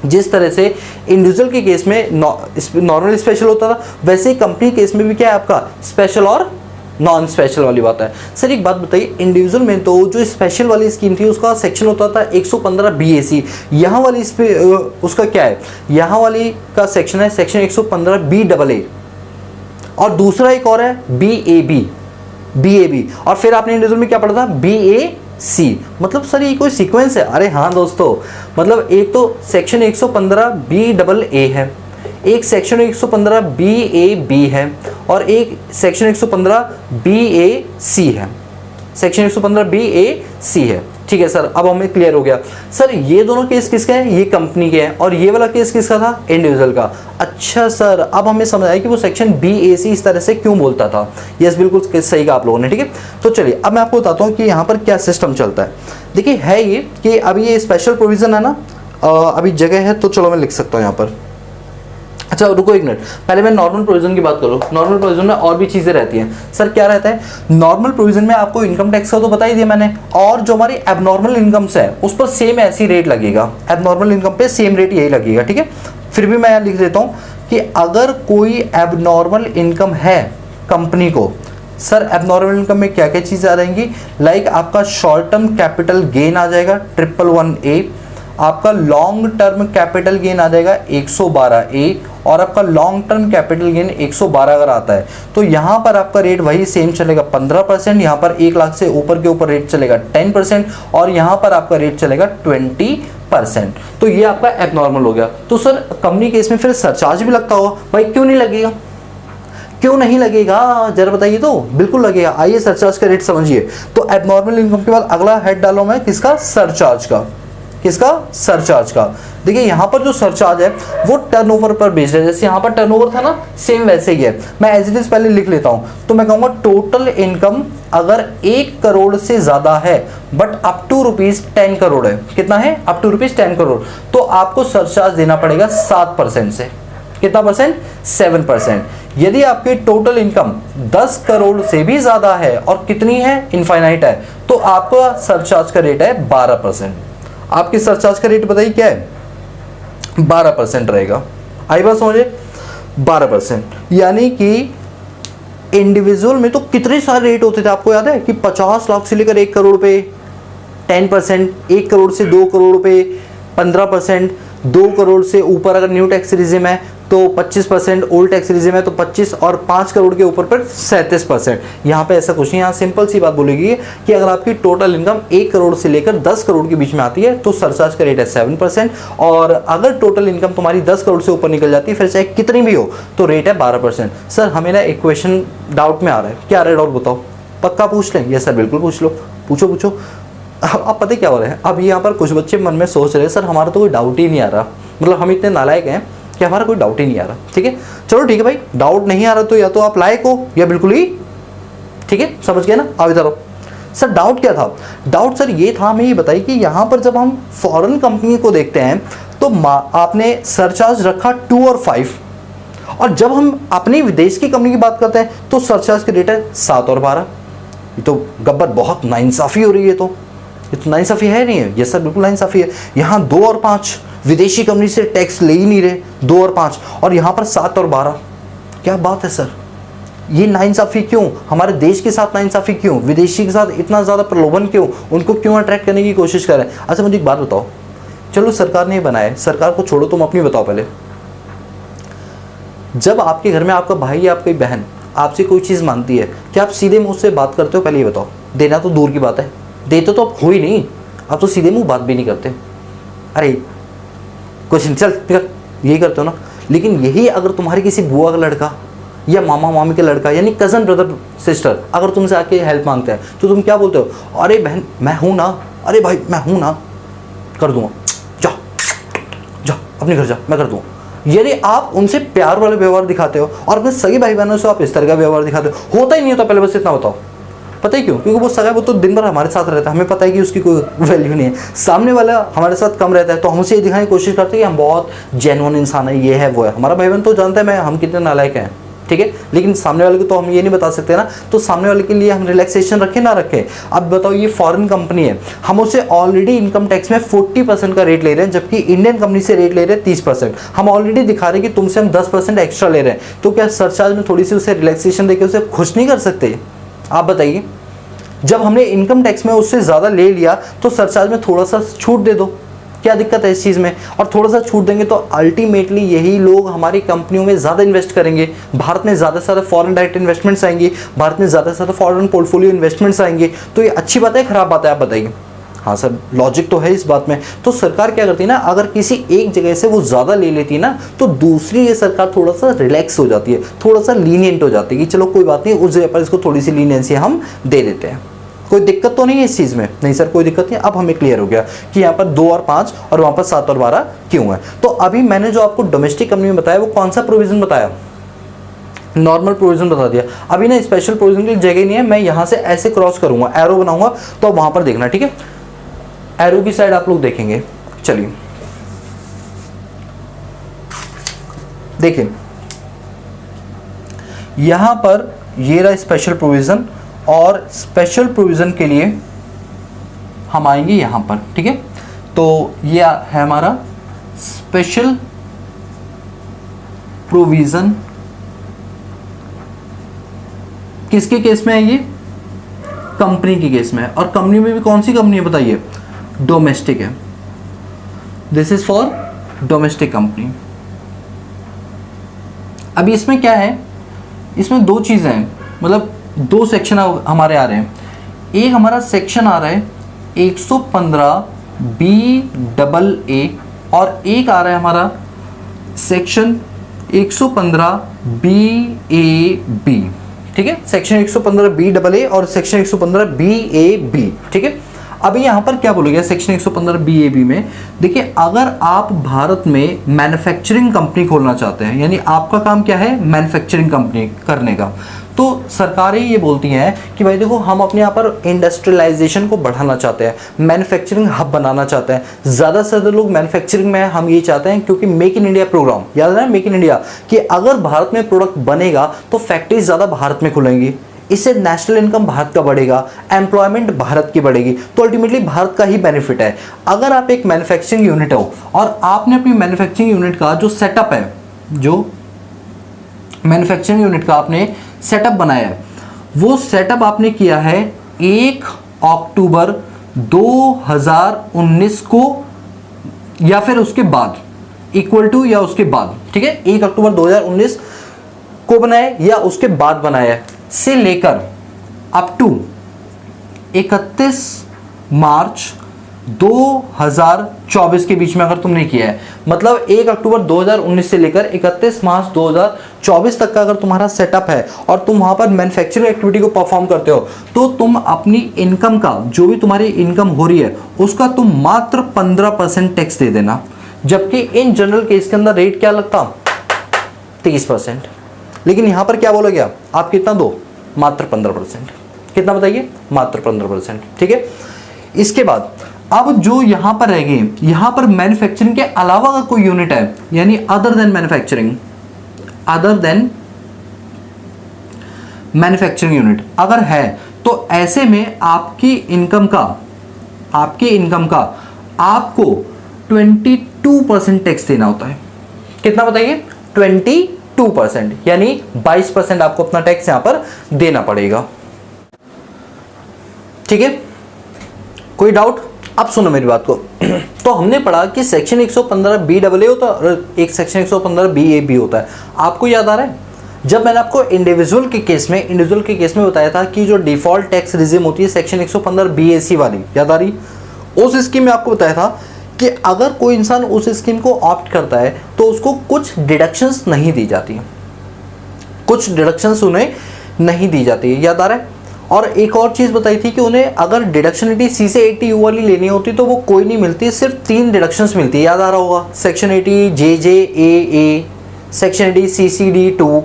जिस तरह से इंडिविजुअल के केस में नॉर्मल स्पेशल होता था, वैसे ही कंपनी केस में भी क्या है आपका स्पेशल और नॉन स्पेशल वाली बात है। सर एक बात बताइए, इंडिविजुअल में तो जो स्पेशल वाली स्कीम थी उसका सेक्शन होता था 115 BAC, यहाँ वाली इस पे उसका क्या है, यहाँ वाली का सेक्शन है सेक्शन 115 BAA, और दूसरा एक और है BAB, और फिर आपने इंडिविजुअल में क्या पढ़ा था BAC। मतलब सर ये कोई सीक्वेंस है? अरे हाँ दोस्तों, मतलब एक तो सेक्शन 115 BAA है, एक सेक्शन 115 BAB है, और एक सेक्शन 115 BAC है, सेक्शन 115 BAC है। ठीक है सर, अब हमें क्लियर हो गया। सर ये दोनों केस किसके हैं? ये कंपनी के हैं, और ये वाला केस किसका था? इंडिविजुअल का। अच्छा सर, अब हमें समझ आया कि वो सेक्शन BAC इस तरह से क्यों बोलता था। यस बिल्कुल सही कहा आप लोगों ने। ठीक है, तो चलिए अब मैं आपको बताता हूँ कि यहाँ पर क्या सिस्टम चलता है। देखिए है ये कि अभी ये स्पेशल प्रोविजन है ना, अभी जगह है तो चलो मैं लिख सकता हूँ यहाँ पर। अच्छा रुको एक मिनट, पहले मैं नॉर्मल प्रोविजन की बात करूँ। नॉर्मल प्रोविजन में और भी चीज़ें रहती हैं। सर क्या रहता है नॉर्मल प्रोविजन में? आपको इनकम टैक्स का तो बता ही दिया मैंने, और जो हमारी एबनॉर्मल इनकम्स है उस पर सेम ऐसी रेट लगेगा, एबनॉर्मल इनकम पे सेम रेट यही लगेगा। ठीक है, फिर भी मैं यहाँ लिख देता हूँ कि अगर कोई एबनॉर्मल इनकम है कंपनी को, सर एबनॉर्मल इनकम में क्या क्या चीज़ें आ जाएंगी, लाइक आपका शॉर्ट टर्म कैपिटल गेन आ जाएगा 111A, आपका लॉन्ग टर्म कैपिटल गेन आ जाएगा 112A, और आपका लॉन्ग टर्म कैपिटल गेन 112 अगर आता है तो यहाँ पर आपका रेट वही सेम चलेगा 15%, यहाँ पर 1 लाख से ऊपर के ऊपर रेट चलेगा 10%, और यहाँ पर आपका रेट चलेगा 20%। तो ये आपका एबनॉर्मल हो गया। तो सर कंपनी केस में फिर सरचार्ज भी लगता होगा, भाई क्यों नहीं लगेगा? क्यों नहीं लगेगा जरा बताइए तो। बिल्कुल लगेगा, आइए सरचार्ज का रेट समझिए। तो एबनॉर्मल इनकम के बाद अगला हेड डालो मैं किसका? सरचार्ज का। किसका? सरचार्ज का। देखिए यहाँ पर जो सरचार्ज है वो टर्नओवर पर बेस्ड है। जैसे यहाँ पर टर्नओवर था ना, सेम वैसे ही है। मैं एज इट इज पहले लिख लेता हूँ, तो मैं कहूँगा टोटल इनकम अगर 1 करोड़ से ज्यादा है बट अप टू ₹10 करोड़ है, कितना है? अप टू ₹10 करोड़, तो आपको सरचार्ज देना पड़ेगा 7% से। कितना परसेंट? 7%। यदि आपकी टोटल इनकम 10 करोड़ से भी ज्यादा है और कितनी है? इनफाइनाइट है, तो आपका सरचार्ज का रेट है 12%। आपकी सरचार्ज का रेट बताइए क्या है? 12% रहेगा। आई बात समझे? 12%, यानी कि इंडिविजुअल में तो कितने सारे रेट होते थे आपको याद है कि 50 लाख से लेकर 1 करोड़ रुपए 10%, 1 करोड़ से 2 करोड़ रुपए 15%, 2 करोड़ से ऊपर अगर न्यू टैक्स रिजिम है तो 25%, ओल्ड टैक्स रिजिम है तो 25, और 5 करोड़ के ऊपर पर 37%। यहाँ पे ऐसा कुछ नहीं, यहाँ सिंपल सी बात बोलेगी कि अगर आपकी टोटल इनकम 1 करोड़ से लेकर 10 करोड़ के बीच में आती है तो सरचार्ज का रेट है 7%, और अगर टोटल इनकम तुम्हारी 10 करोड़ से ऊपर निकल जाती है फिर चाहे कितनी भी हो तो रेट है 12%। सर हमें ना एक क्वेश्चन डाउट में आ रहा है, क्या आ रहा है डाउट बताओ? पक्का पूछ लें? यस सर बिल्कुल पूछ लो, पूछो। अब पता क्या हो रहा है, अब यहाँ पर कुछ बच्चे मन में सोच रहे हैं सर हमारा तो कोई डाउट ही नहीं आ रहा, मतलब हम इतने नालायक हैं कि हमारा कोई डाउट ही नहीं आ रहा। ठीक है, चलो ठीक है भाई, डाउट नहीं आ रहा तो या तो आप लायक हो या बिल्कुल ही, ठीक है समझ गए ना? अब इधर आओ। सर डाउट क्या था? डाउट सर ये था, हमें ये बताइए कि यहाँ पर जब हम फॉरेन कंपनी को देखते हैं तो आपने सरचार्ज रखा 2 और 5, और जब हम अपनी विदेश की कंपनी की बात करते हैं तो सरचार्ज का रेट है 7 और 12। ये तो गब्बर बहुत नाइंसाफ़ी हो रही है। तो ये तो नाइंसाफ़ी है नहीं है? ये सर बिल्कुल नाइंसाफ़ी है। यहाँ 2 और 5 विदेशी कंपनी से टैक्स ले ही नहीं रहे, 2 और 5, और यहाँ पर 7 और 12। क्या बात है सर, ये नाइंसाफ़ी क्यों? हमारे देश के साथ नाइंसाफ़ी क्यों? विदेशी के साथ इतना ज़्यादा प्रलोभन क्यों? उनको क्यों अट्रैक्ट करने की कोशिश कर रहे हैं? अच्छा मुझे एक बात बताओ, चलो सरकार ने बनाया, सरकार को छोड़ो, तुम अपनी बताओ पहले। जब आपके घर में आपका भाई या आपकी बहन आपसे कोई चीज़ मांगती है, क्या आप सीधे मुँह से बात करते हो? पहले ये बताओ। देना तो दूर की बात है, देते तो अब हो ही नहीं, अब तो सीधे मुँह बात भी नहीं करते। अरे कुछ नहीं, चल फिर यही करते हो ना। लेकिन यही अगर तुम्हारी किसी बुआ का लड़का या मामा मामी का लड़का यानी कज़न ब्रदर सिस्टर अगर तुमसे आके हेल्प मांगते हैं तो तुम क्या बोलते हो? अरे बहन मैं हूँ ना, अरे भाई मैं हूँ ना, कर दूँगा, जा जा अपने घर जा, मैं कर दूँगा। यानी आप उनसे प्यार वाला व्यवहार दिखाते हो, और अपने सगे भाई बहनों से आप इस तरह का व्यवहार दिखाते हो। होता ही नहीं होता, पहले बस इतना बताओ। पता है क्यों? क्योंकि वो सगा, वो तो दिन भर हमारे साथ रहता है, हमें पता है कि उसकी कोई वैल्यू नहीं है। सामने वाला हमारे साथ कम रहता है तो हमसे ये दिखाने की कोशिश करते हैं कि हम बहुत जेन्युइन इंसान है, ये है वो है। हमारा भाई बहन तो जानता है मैं हम कितने नालायक हैं, ठीक है, लेकिन सामने वाले को तो हम ये नहीं बता सकते ना, तो सामने वाले के लिए हम रिलैक्सेशन रखें ना रखें। अब बताओ, ये फॉरेन कंपनी है, हम उसे ऑलरेडी इनकम टैक्स में 40% का रेट ले रहे हैं, जबकि इंडियन कंपनी से रेट ले रहे हैं 30%। हम ऑलरेडी दिखा रहे हैं कि तुमसे हम 10% एक्स्ट्रा ले रहे हैं, तो क्या सरचार्ज में थोड़ी सी उसे रिलैक्सेशन देकर उसे खुश नहीं कर सकते? आप बताइए, जब हमने इनकम टैक्स में उससे ज़्यादा ले लिया तो सरचार्ज में थोड़ा सा छूट दे दो, क्या दिक्कत है इस चीज़ में? और थोड़ा सा छूट देंगे तो अल्टीमेटली यही लोग हमारी कंपनियों में ज़्यादा इन्वेस्ट करेंगे, भारत में ज़्यादा से ज़्यादा फॉरेन डायरेक्ट इन्वेस्टमेंट्स आएंगी, भारत में ज़्यादा से ज़्यादा फॉरेन पोर्टफोलियो इन्वेस्टमेंट्स आएंगे। तो ये अच्छी बात है, खराब बात है? आप बताइए। हाँ सर, लॉजिक तो है इस बात में। तो सरकार क्या करती है ना, अगर किसी एक जगह से वो ज़्यादा ले लेती है ना, तो दूसरी ये सरकार थोड़ा सा रिलैक्स हो जाती है, थोड़ा सा लीनियंट हो जाती है कि चलो कोई बात नहीं, उस जगह पर इसको थोड़ी सी लीनियंसी हम दे देते हैं। कोई दिक्कत तो नहीं है इस चीज़ में? नहीं सर, कोई दिक्कत नहीं। अब हमें क्लियर हो गया कि यहाँ पर 2 और 5 और वहाँ पर 7 और 12 क्यों है। तो अभी मैंने जो आपको डोमेस्टिक कंपनी में बताया, वो कौन सा प्रोविजन बताया? नॉर्मल प्रोविजन बता दिया। अभी ना स्पेशल प्रोविजन की जगह नहीं है, मैं यहाँ से ऐसे क्रॉस करूँगा, एरो बनाऊंगा, तो वहाँ पर देखना, ठीक है? एरो की साइड आप लोग देखेंगे। चलिए देखिए, यहाँ पर ये रहा स्पेशल प्रोविजन, और स्पेशल प्रोविज़न के लिए हम आएंगे यहाँ पर, ठीक है? तो ये है हमारा स्पेशल प्रोविज़न। किसके केस में है ये? कंपनी के केस में है। और कंपनी में भी कौन सी कंपनी है बताइए? डोमेस्टिक है। This is for domestic company. अभी इसमें क्या है, इसमें 2 चीज़ें हैं, मतलब 2 सेक्शन हमारे आ रहे हैं। एक हमारा सेक्शन आ रहा है 115BAA, और एक आ रहा है हमारा सेक्शन 115BAB, ठीक है? सेक्शन 115BAA और सेक्शन 115BAB, ठीक है? अभी यहाँ पर क्या बोला गया सेक्शन 115BAB में? देखिए, अगर आप भारत में मैन्युफैक्चरिंग कंपनी खोलना चाहते हैं, यानी आपका काम क्या है, मैन्युफैक्चरिंग कंपनी करने का, तो सरकारें ये बोलती हैं कि भाई देखो, हम अपने यहाँ पर इंडस्ट्रियलाइजेशन को बढ़ाना चाहते हैं, मैन्युफैक्चरिंग हब बनाना चाहते हैं, ज़्यादा से ज़्यादा लोग मैन्युफैक्चरिंग में हम ये चाहते हैं, क्योंकि मेक इन इंडिया प्रोग्राम, याद है मेक इन इंडिया, कि अगर भारत में प्रोडक्ट बनेगा तो फैक्ट्रीज ज़्यादा भारत में खुलेंगी, इससे नेशनल इनकम भारत का बढ़ेगा, एम्प्लॉयमेंट भारत की बढ़ेगी, तो अल्टीमेटली भारत का ही बेनिफिट है। अगर आप एक मैन्युफैक्चरिंग यूनिट हो और आपने अपनी मैन्युफैक्चरिंग यूनिट का जो सेटअप है, जो मैन्युफैक्चरिंग यूनिट का आपने सेटअप बनाया है, वो सेटअप आपने किया है 1 अक्टूबर 2019 को या फिर उसके बाद, इक्वल टू या उसके बाद, ठीक है? 1 अक्टूबर 2019 को बनाया या उसके बाद बनाया है, से लेकर अप टू 31 मार्च 2024 के बीच में अगर तुमने किया है, मतलब 1 अक्टूबर 2019 से लेकर 31 मार्च 2024 तक का अगर तुम्हारा सेटअप है और तुम वहां पर मैन्युफैक्चरिंग एक्टिविटी को परफॉर्म करते हो, तो तुम अपनी इनकम का, जो भी तुम्हारी इनकम हो रही है, उसका तुम मात्र 15% टैक्स दे देना। जबकि इन जनरल केस के अंदर रेट क्या लगता? 30%। लेकिन यहां पर क्या बोला गया, आप कितना दो? मात्र 15%। कितना बताइए? मात्र 15%, ठीक है? इसके बाद अब जो यहां पर रह गए, यहां पर मैन्युफैक्चरिंग के अलावा अगर कोई यूनिट है, यानी अदर देन मैन्युफैक्चरिंग यूनिट अगर है, तो ऐसे में आपकी इनकम का आपको 22% टैक्स देना होता है। कितना बताइए? 22%, यानी 22% आपको अपना टैक्स यहां पर देना पड़ेगा, ठीक है? कोई डाउट? अब सुनो मेरी बात को। तो हमने पढ़ा कि सेक्शन 115BAA होता है और एक सेक्शन 115BAB होता है। आपको याद आ रहा है जब मैंने आपको इंडिविजुअल के केस में बताया था कि जो डिफॉल्ट टैक्स रिजिम होती है सेक्शन 115BAC वाली, याद आ रही? उस स्कीम में आपको बताया था कि अगर कोई इंसान उस स्कीम को ऑप्ट करता है तो उसको कुछ डिडक्शंस नहीं दी जाती, उन्हें नहीं दी जाती है, याद आ रहा है? और एक और चीज़ बताई थी कि उन्हें अगर डिडक्शनिटी C से 80U वाली लेनी होती तो वो कोई नहीं मिलती, सिर्फ 3 डिडक्शंस मिलती है, याद आ रहा होगा? Section 80 JJAA, section 80 CCD2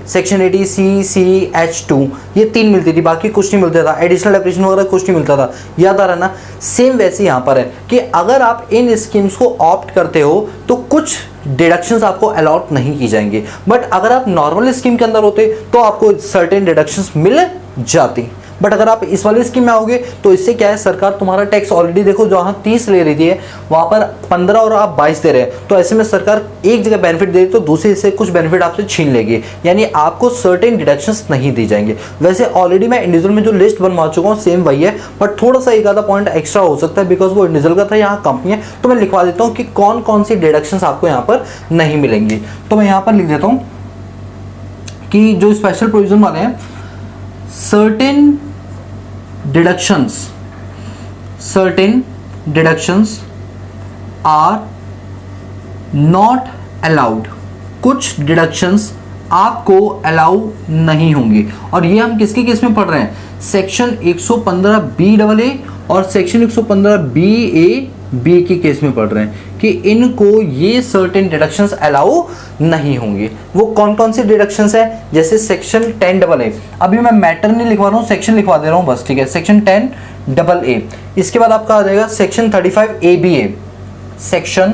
section 80 CCH2 ये 3 मिलती थी, बाकी कुछ नहीं मिलता था, एडिशनल डेप्रिसिएशन वगैरह कुछ नहीं मिलता था। याद आ रहा है ना? सेम वैसे यहाँ पर है कि अगर आप इन स्कीम्स को ऑप्ट करते हो तो कुछ डिडक्शंस आपको अलॉट नहीं की जाएंगे, बट अगर आप नॉर्मल स्कीम के अंदर होते तो आपको सर्टेन डिडक्शंस मिल जाती। बट अगर आप इस वाली स्कीम में आओगे तो इससे क्या है, सरकार तुम्हारा टैक्स ऑलरेडी देखो जहाँ 30 ले रही थी वहाँ पर 15 और आप 22 दे रहे हैं, तो ऐसे में सरकार एक जगह बेनिफिट दे रही तो दूसरे से कुछ बेनिफिट आपसे छीन लेगी, यानी आपको सर्टेन डिडक्शंस नहीं दी जाएंगे। वैसे ऑलरेडी मैं इंडिविजुअल में जो लिस्ट बनवा चुका हूँ सेम वही है, बट थोड़ा सा एक आधा पॉइंट एक्स्ट्रा हो सकता है बिकॉज वो इंडिविजुअल का था, यहाँ कंपनी है, तो मैं लिखवा देता हूँ कि कौन कौन सी डिडक्शंस आपको यहाँ पर नहीं मिलेंगी। तो मैं यहाँ पर लिख देता हूँ कि जो स्पेशल प्रोविजन वाले हैं, certain deductions are not allowed, कुछ डिडक्शंस आपको अलाउ नहीं होंगी। और ये हम किसके केस में पढ़ रहे हैं, सेक्शन 115BAA और सेक्शन 115BA बी के केस में पढ़ रहे हैं कि इनको ये सर्टेन डिडक्शंस अलाउ नहीं होंगे। वो कौन कौन सी डिडक्शंस है, जैसे सेक्शन 10AA, अभी मैं मैटर नहीं लिखवा रहा हूँ, सेक्शन लिखवा दे रहा हूँ बस, ठीक है। सेक्शन 10AA, इसके बाद आपका आ जाएगा सेक्शन 35ABA, सेक्शन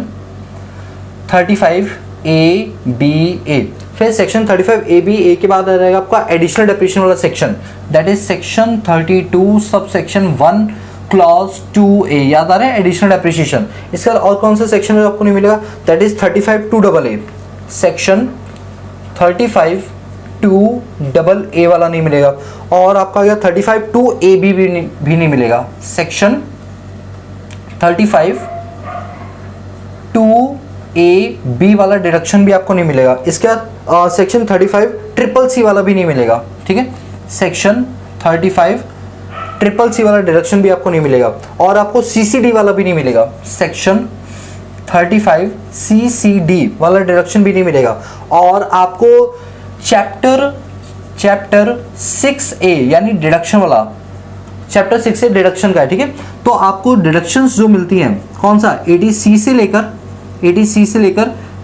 35ABA, फिर सेक्शन 35ABA के बाद आ जाएगा आपका एडिशनल डेप्रिसिएशन वाला section, that is section 32 sub section 1 clause 2A, याद आ रहा है, एडिशनल डेप्रिसिएशन। इसके बाद और कौन सा सेक्शन है आपको नहीं मिलेगा, that is 35(2AA), section 35(2AA) वाला नहीं मिलेगा। और आपका आ गया 35(2AB) भी नहीं मिलेगा, सेक्शन 35(2AB) वाला डिडक्शन भी आपको नहीं मिलेगा। इसके बाद सेक्शन 35(CCC) वाला भी नहीं मिलेगा, ठीक है। सेक्शन 35(CCC) वाला डिडक्शन भी आपको नहीं मिलेगा, और आपको CCD वाला भी नहीं मिलेगा, सेक्शन 35CCD वाला डिडक्शन भी नहीं मिलेगा। और आपको चैप्टर 6A यानी डिडक्शन वाला, चैप्टर 6A डिडक्शन का है, ठीक है। तो आपको डिडक्शंस जो मिलती हैं कौन सा, 80C से लेकर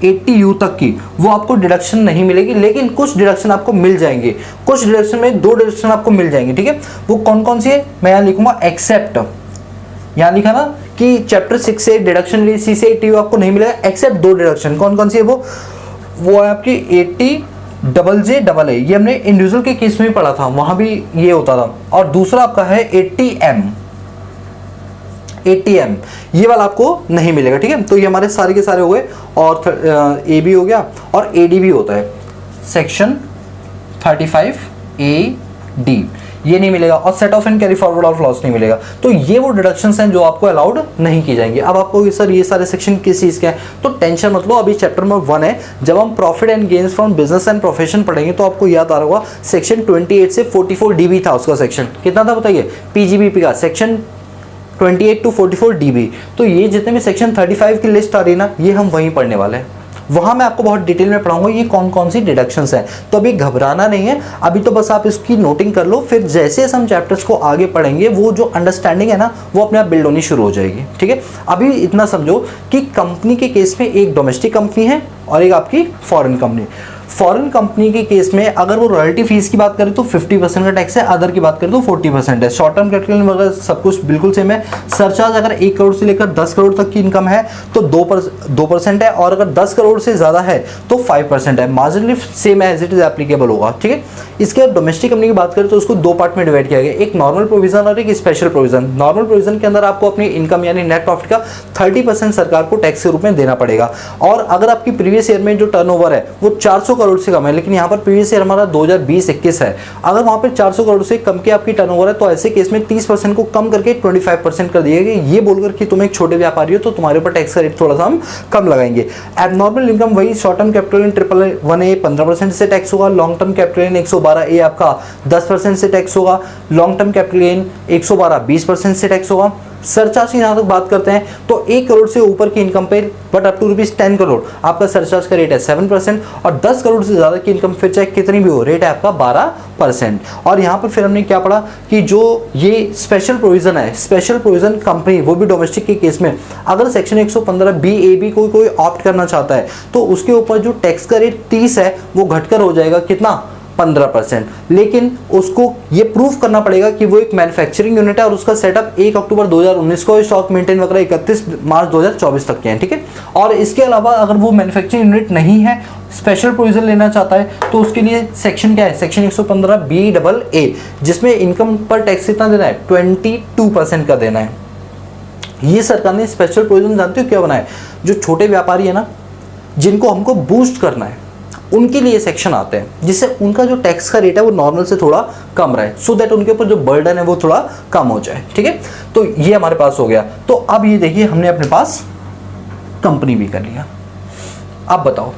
80U तक की, वो आपको डिडक्शन नहीं मिलेगी, लेकिन कुछ डिडक्शन आपको मिल जाएंगे। कुछ डिडक्शन में 2 डिडक्शन आपको मिल जाएंगे, ठीक है। वो कौन कौन सी है, मैं यहाँ लिखूंगा एक्सेप्ट, यहाँ लिखा ना कि चैप्टर 6 से डिडक्शन C से 80U आपको नहीं मिलेगा, एक्सेप्ट 2 डिडक्शन। कौन कौन सी है वो है आपकी 80JJAA, ये हमने इंडिविजुअल के केस में भी पढ़ा था, वहां भी ये होता था। और दूसरा आपका है 80M, ये वाला आपको नहीं मिलेगा, ठीक है। तो ये हमारे सारे के सारे हो गए, और AB हो गया और AD भी होता है, सेक्शन 35AD ये नहीं मिलेगा, और set of and carry forward of loss नहीं मिलेगा। तो ये वो डिडक्शंस हैं जो आपको अलाउड नहीं की जाएंगी। अब आपको सर ये सारे सेक्शन किस चीज़ के हैं, तो टेंशन मत लो, अभी चैप्टर नंबर 1 है। जब हम profit and gains from business and profession पढ़ेंगे तो आपको याद आ रहा होगा सेक्शन 28 से 44DB था, उसका सेक्शन कितना था बताइए, PGBP का सेक्शन 28 to 44DB। तो ये जितने भी सेक्शन 35 की लिस्ट आ रही है ना, ये हम वहीं पढ़ने वाले हैं, वहाँ मैं आपको बहुत डिटेल में पढ़ाऊंगा ये कौन कौन सी डिडक्शंस हैं। तो अभी घबराना नहीं है, अभी तो बस आप इसकी नोटिंग कर लो, फिर जैसे हम चैप्टर्स को आगे पढ़ेंगे वो जो अंडरस्टैंडिंग है ना वो अपने आप बिल्ड होनी शुरू हो जाएगी, ठीक है। अभी इतना समझो कि कंपनी के केस में एक डोमेस्टिक कंपनी है और एक आपकी फॉरेन कंपनी। फॉरेन कंपनी के केस में अगर वो रॉयल्टी फीस की बात करें तो 50% का टैक्स है, अदर की बात करें तो 40% है। शॉर्ट टर्म कैपिटल वगैरह सब कुछ बिल्कुल सेम है। सरचार्ज अगर 1 करोड़ से लेकर 10 करोड़ तक की इनकम है तो 2% है, और अगर 10 करोड़ से ज़्यादा है तो 5% है। Margin lift same as it is applicable होगा, ठीक है। इसके बाद डोमेस्टिक कंपनी की बात करें तो उसको 2 पार्ट में डिवाइड किया गया, एक नॉर्मल प्रोविजन और एक स्पेशल प्रोविजन। नॉर्मल प्रोविजन के अंदर आपको अपनी इनकम यानी नेट प्रॉफिट का 30% सरकार को टैक्स के रूप में देना पड़ेगा। और अगर आपकी प्रीवियस ईयर में जो टर्नओवर है वो 400 करोड़ से कम है, लेकिन यहाँ पर प्रीवियस ईयर हमारा 2020-21 है, अगर वहाँ पर 400 करोड़ से कम की आपकी टर्नओवर है तो ऐसे केस में 30% को कम करके 25% कर दिया गया, ये बोलकर कि तुम एक छोटे व्यापारी हो तो तुम्हारे ऊपर टैक्स का रेट थोड़ा सा हम कम लगाएंगे। एबनॉर्मल इनकम वही, short term capital in 111A 15% से टैक्स होगा, long term capital in 112A आपका 10% से टैक्स होगा, लॉन्ग टर्म कैपिटल इन 112 20% से टैक्स होगा। सरचार्ज की यहाँ तक बात करते हैं तो 1 करोड़ से ऊपर की इनकम पे बट अप टू ₹10 करोड़ आपका सरचार्ज का रेट है 7%, और 10 करोड़ से ज़्यादा की इनकम फिर चाहे कितनी भी हो, रेट है आपका 12%। और यहाँ पर फिर हमने क्या पढ़ा कि जो ये स्पेशल प्रोविज़न है, स्पेशल प्रोविज़न कंपनी, वो भी डोमेस्टिक के केस में अगर सेक्शन 115 BAB कोई ऑप्ट करना चाहता है तो उसके ऊपर जो टैक्स का रेट 30 है वो घटकर हो जाएगा कितना, 15%। लेकिन उसको ये प्रूव करना पड़ेगा कि वो एक मैन्युफैक्चरिंग यूनिट है और उसका सेटअप 1 अक्टूबर 2019 को, स्टॉक मेंटेन वगैरह 31 मार्च 2024 तक के हैं, ठीक है। और इसके अलावा अगर वो मैन्युफैक्चरिंग यूनिट नहीं है, स्पेशल प्रोविजन लेना चाहता है तो उसके लिए सेक्शन क्या है, सेक्शन 115BAA, जिसमें इनकम पर टैक्स कितना देना है, 22% का देना है। ये सरकार ने स्पेशल प्रोविजन जानते हो क्या बनाया, जो छोटे व्यापारी है ना, जिनको हमको बूस्ट करना है, उनके लिए सेक्शन आते हैं जिससे उनका जो टैक्स का रेट है वो नॉर्मल से थोड़ा कम रहे, सो दैट उनके ऊपर जो बर्डन है वो थोड़ा कम हो जाए, ठीक है। तो ये हमारे पास हो गया। तो अब ये देखिए हमने अपने पास कंपनी भी कर लिया। अब बताओ,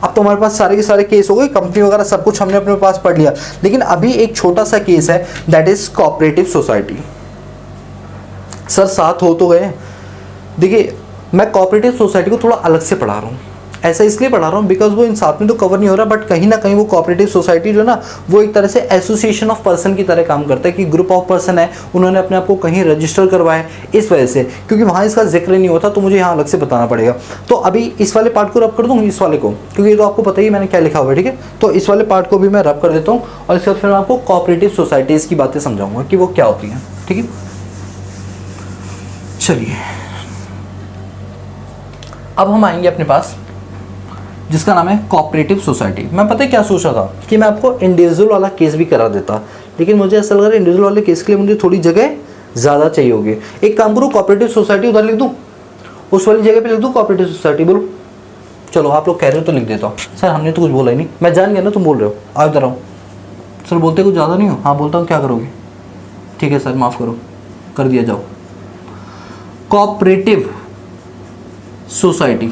अब तो हमारे पास सारे के सारे केस हो गए, कंपनी वगैरह सब कुछ हमने अपने पास पढ़ लिया। लेकिन अभी एक छोटा सा केस है, that is cooperative society. Sir साथ हो तो गए। देखिए मैं कोऑपरेटिव सोसाइटी को थोड़ा अलग से पढ़ा रहा हूँ, ऐसा इसलिए पढ़ा रहा हूँ बिकॉज वो इन साथ में तो कवर नहीं हो रहा, बट कहीं ना कहीं वो कोऑपरेटिव सोसाइटी जो है ना, वो एक तरह से एसोसिएशन ऑफ पर्सन की तरह काम करता है कि ग्रुप ऑफ पर्सन है, उन्होंने अपने आप को कहीं रजिस्टर करवाया है, इस वजह से, क्योंकि वहाँ इसका जिक्र नहीं होता तो मुझे यहाँ अलग से बताना पड़ेगा। तो अभी इस वाले पार्ट को रब कर दूँ, इस वाले को, क्योंकि ये तो आपको पता ही मैंने क्या लिखा हुआ है, ठीक है। तो इस वाले पार्ट को भी मैं रब कर देता हूँ और इसके बाद फिर मैं आपको कोऑपरेटिव सोसाइटीज़ की बातें समझाऊंगा कि वो क्या होती हैं, ठीक है। चलिए अब हम आएंगे अपने पास जिसका नाम है कोऑपरेटिव सोसाइटी। मैं पता है क्या सोच रहा था कि मैं आपको इंडिविजुअल वाला केस भी करा देता, लेकिन मुझे ऐसा लग रहा है इंडिविजुअल वाले केस के लिए मुझे थोड़ी जगह ज़्यादा चाहिए होगी। एक काम करूँ, कोऑपरेटिव सोसाइटी उधर लिख दूँ, उस वाली जगह पे लिख दूँ कोऑपरेटिव सोसाइटी, बोलो। चलो आप लोग कह रहे हो तो लिख देता हूँ। सर हमने तो कुछ बोला ही नहीं, मैं जान गया ना तुम बोल रहे हो, आओ इधर आओ। सर बोलते कुछ ज़्यादा नहीं हो? हाँ बोलता हूँ, क्या करोगे? ठीक है सर माफ़ करो, कर दिया जाओ। कोऑपरेटिव सोसाइटी,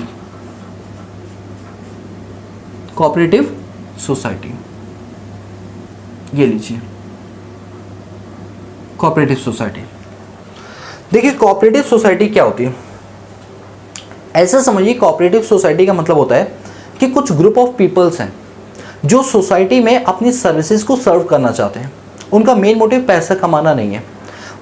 कोऑपरेटिव सोसाइटी, ये लीजिए कोऑपरेटिव सोसाइटी। देखिए कोऑपरेटिव सोसाइटी क्या होती है, ऐसा समझिए कोऑपरेटिव सोसाइटी का मतलब होता है कि कुछ ग्रुप ऑफ पीपल्स हैं जो सोसाइटी में अपनी सर्विसेज को सर्व करना चाहते हैं। उनका मेन मोटिव पैसा कमाना नहीं है,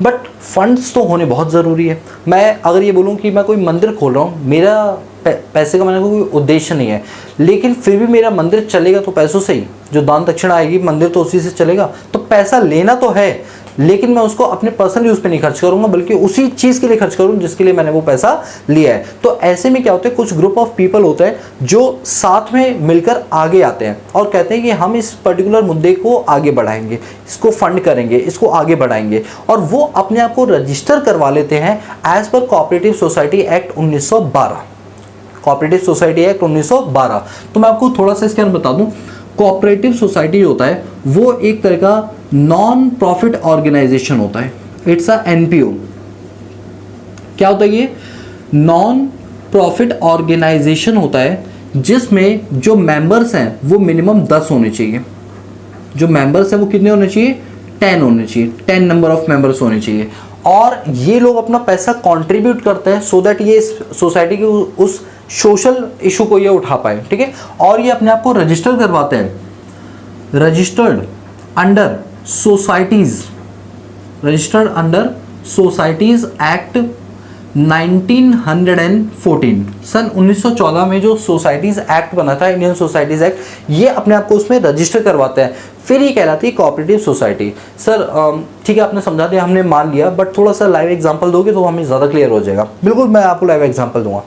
बट फंड्स तो होने बहुत ज़रूरी है। मैं अगर ये बोलूँ कि मैं कोई मंदिर खोल रहा हूँ, मेरा पैसे कमाने का कोई उद्देश्य नहीं है, लेकिन फिर भी मेरा मंदिर चलेगा तो पैसों से ही, जो दान दक्षिणा आएगी मंदिर तो उसी से चलेगा। तो पैसा लेना तो है, लेकिन मैं उसको अपने पर्सनल यूज़ पे नहीं खर्च करूंगा, बल्कि उसी चीज़ के लिए खर्च करूँ जिसके लिए मैंने वो पैसा लिया है। तो ऐसे में क्या होता है, कुछ ग्रुप ऑफ पीपल होते हैं जो साथ में मिलकर आगे आते हैं और कहते हैं कि हम इस पर्टिकुलर मुद्दे को आगे बढ़ाएंगे, इसको फंड करेंगे, इसको आगे बढ़ाएंगे, और वो अपने आप को रजिस्टर करवा लेते हैं as per cooperative society act 1912, cooperative society act 1912। तो मैं आपको थोड़ा सा इसके अंदर बता दूं, कोऑपरेटिव सोसाइटी होता है वो एक तरह का नॉन प्रॉफिट ऑर्गेनाइजेशन होता है, इट्स अ एनपीओ। क्या होता है ये? नॉन प्रॉफिट ऑर्गेनाइजेशन होता है जिसमें जो मेंबर्स हैं वो मिनिमम 10 होने चाहिए। जो मेंबर्स हैं वो कितने होने चाहिए? 10 होने चाहिए, 10 नंबर ऑफ मेंबर्स होने चाहिए। और ये लोग अपना पैसा कंट्रीब्यूट करते हैं सो दैट ये सोसाइटी के उस सोशल इशू को ये उठा पाए, ठीक है। और ये अपने आप को रजिस्टर करवाते हैं, registered under societies, registered under societies act 1914। सन 1914 में जो सोसाइटीज एक्ट बना था, इंडियन सोसाइटीज एक्ट, ये अपने आप को उसमें रजिस्टर करवाते हैं, फिर ये कहलाती है कोऑपरेटिव सोसाइटी। सर ठीक है आपने समझा दिया, हमने मान लिया, बट थोड़ा सा लाइव एग्जांपल दोगे तो हमें ज़्यादा क्लियर हो जाएगा। बिल्कुल मैं आपको लाइव एग्जांपल दूंगा।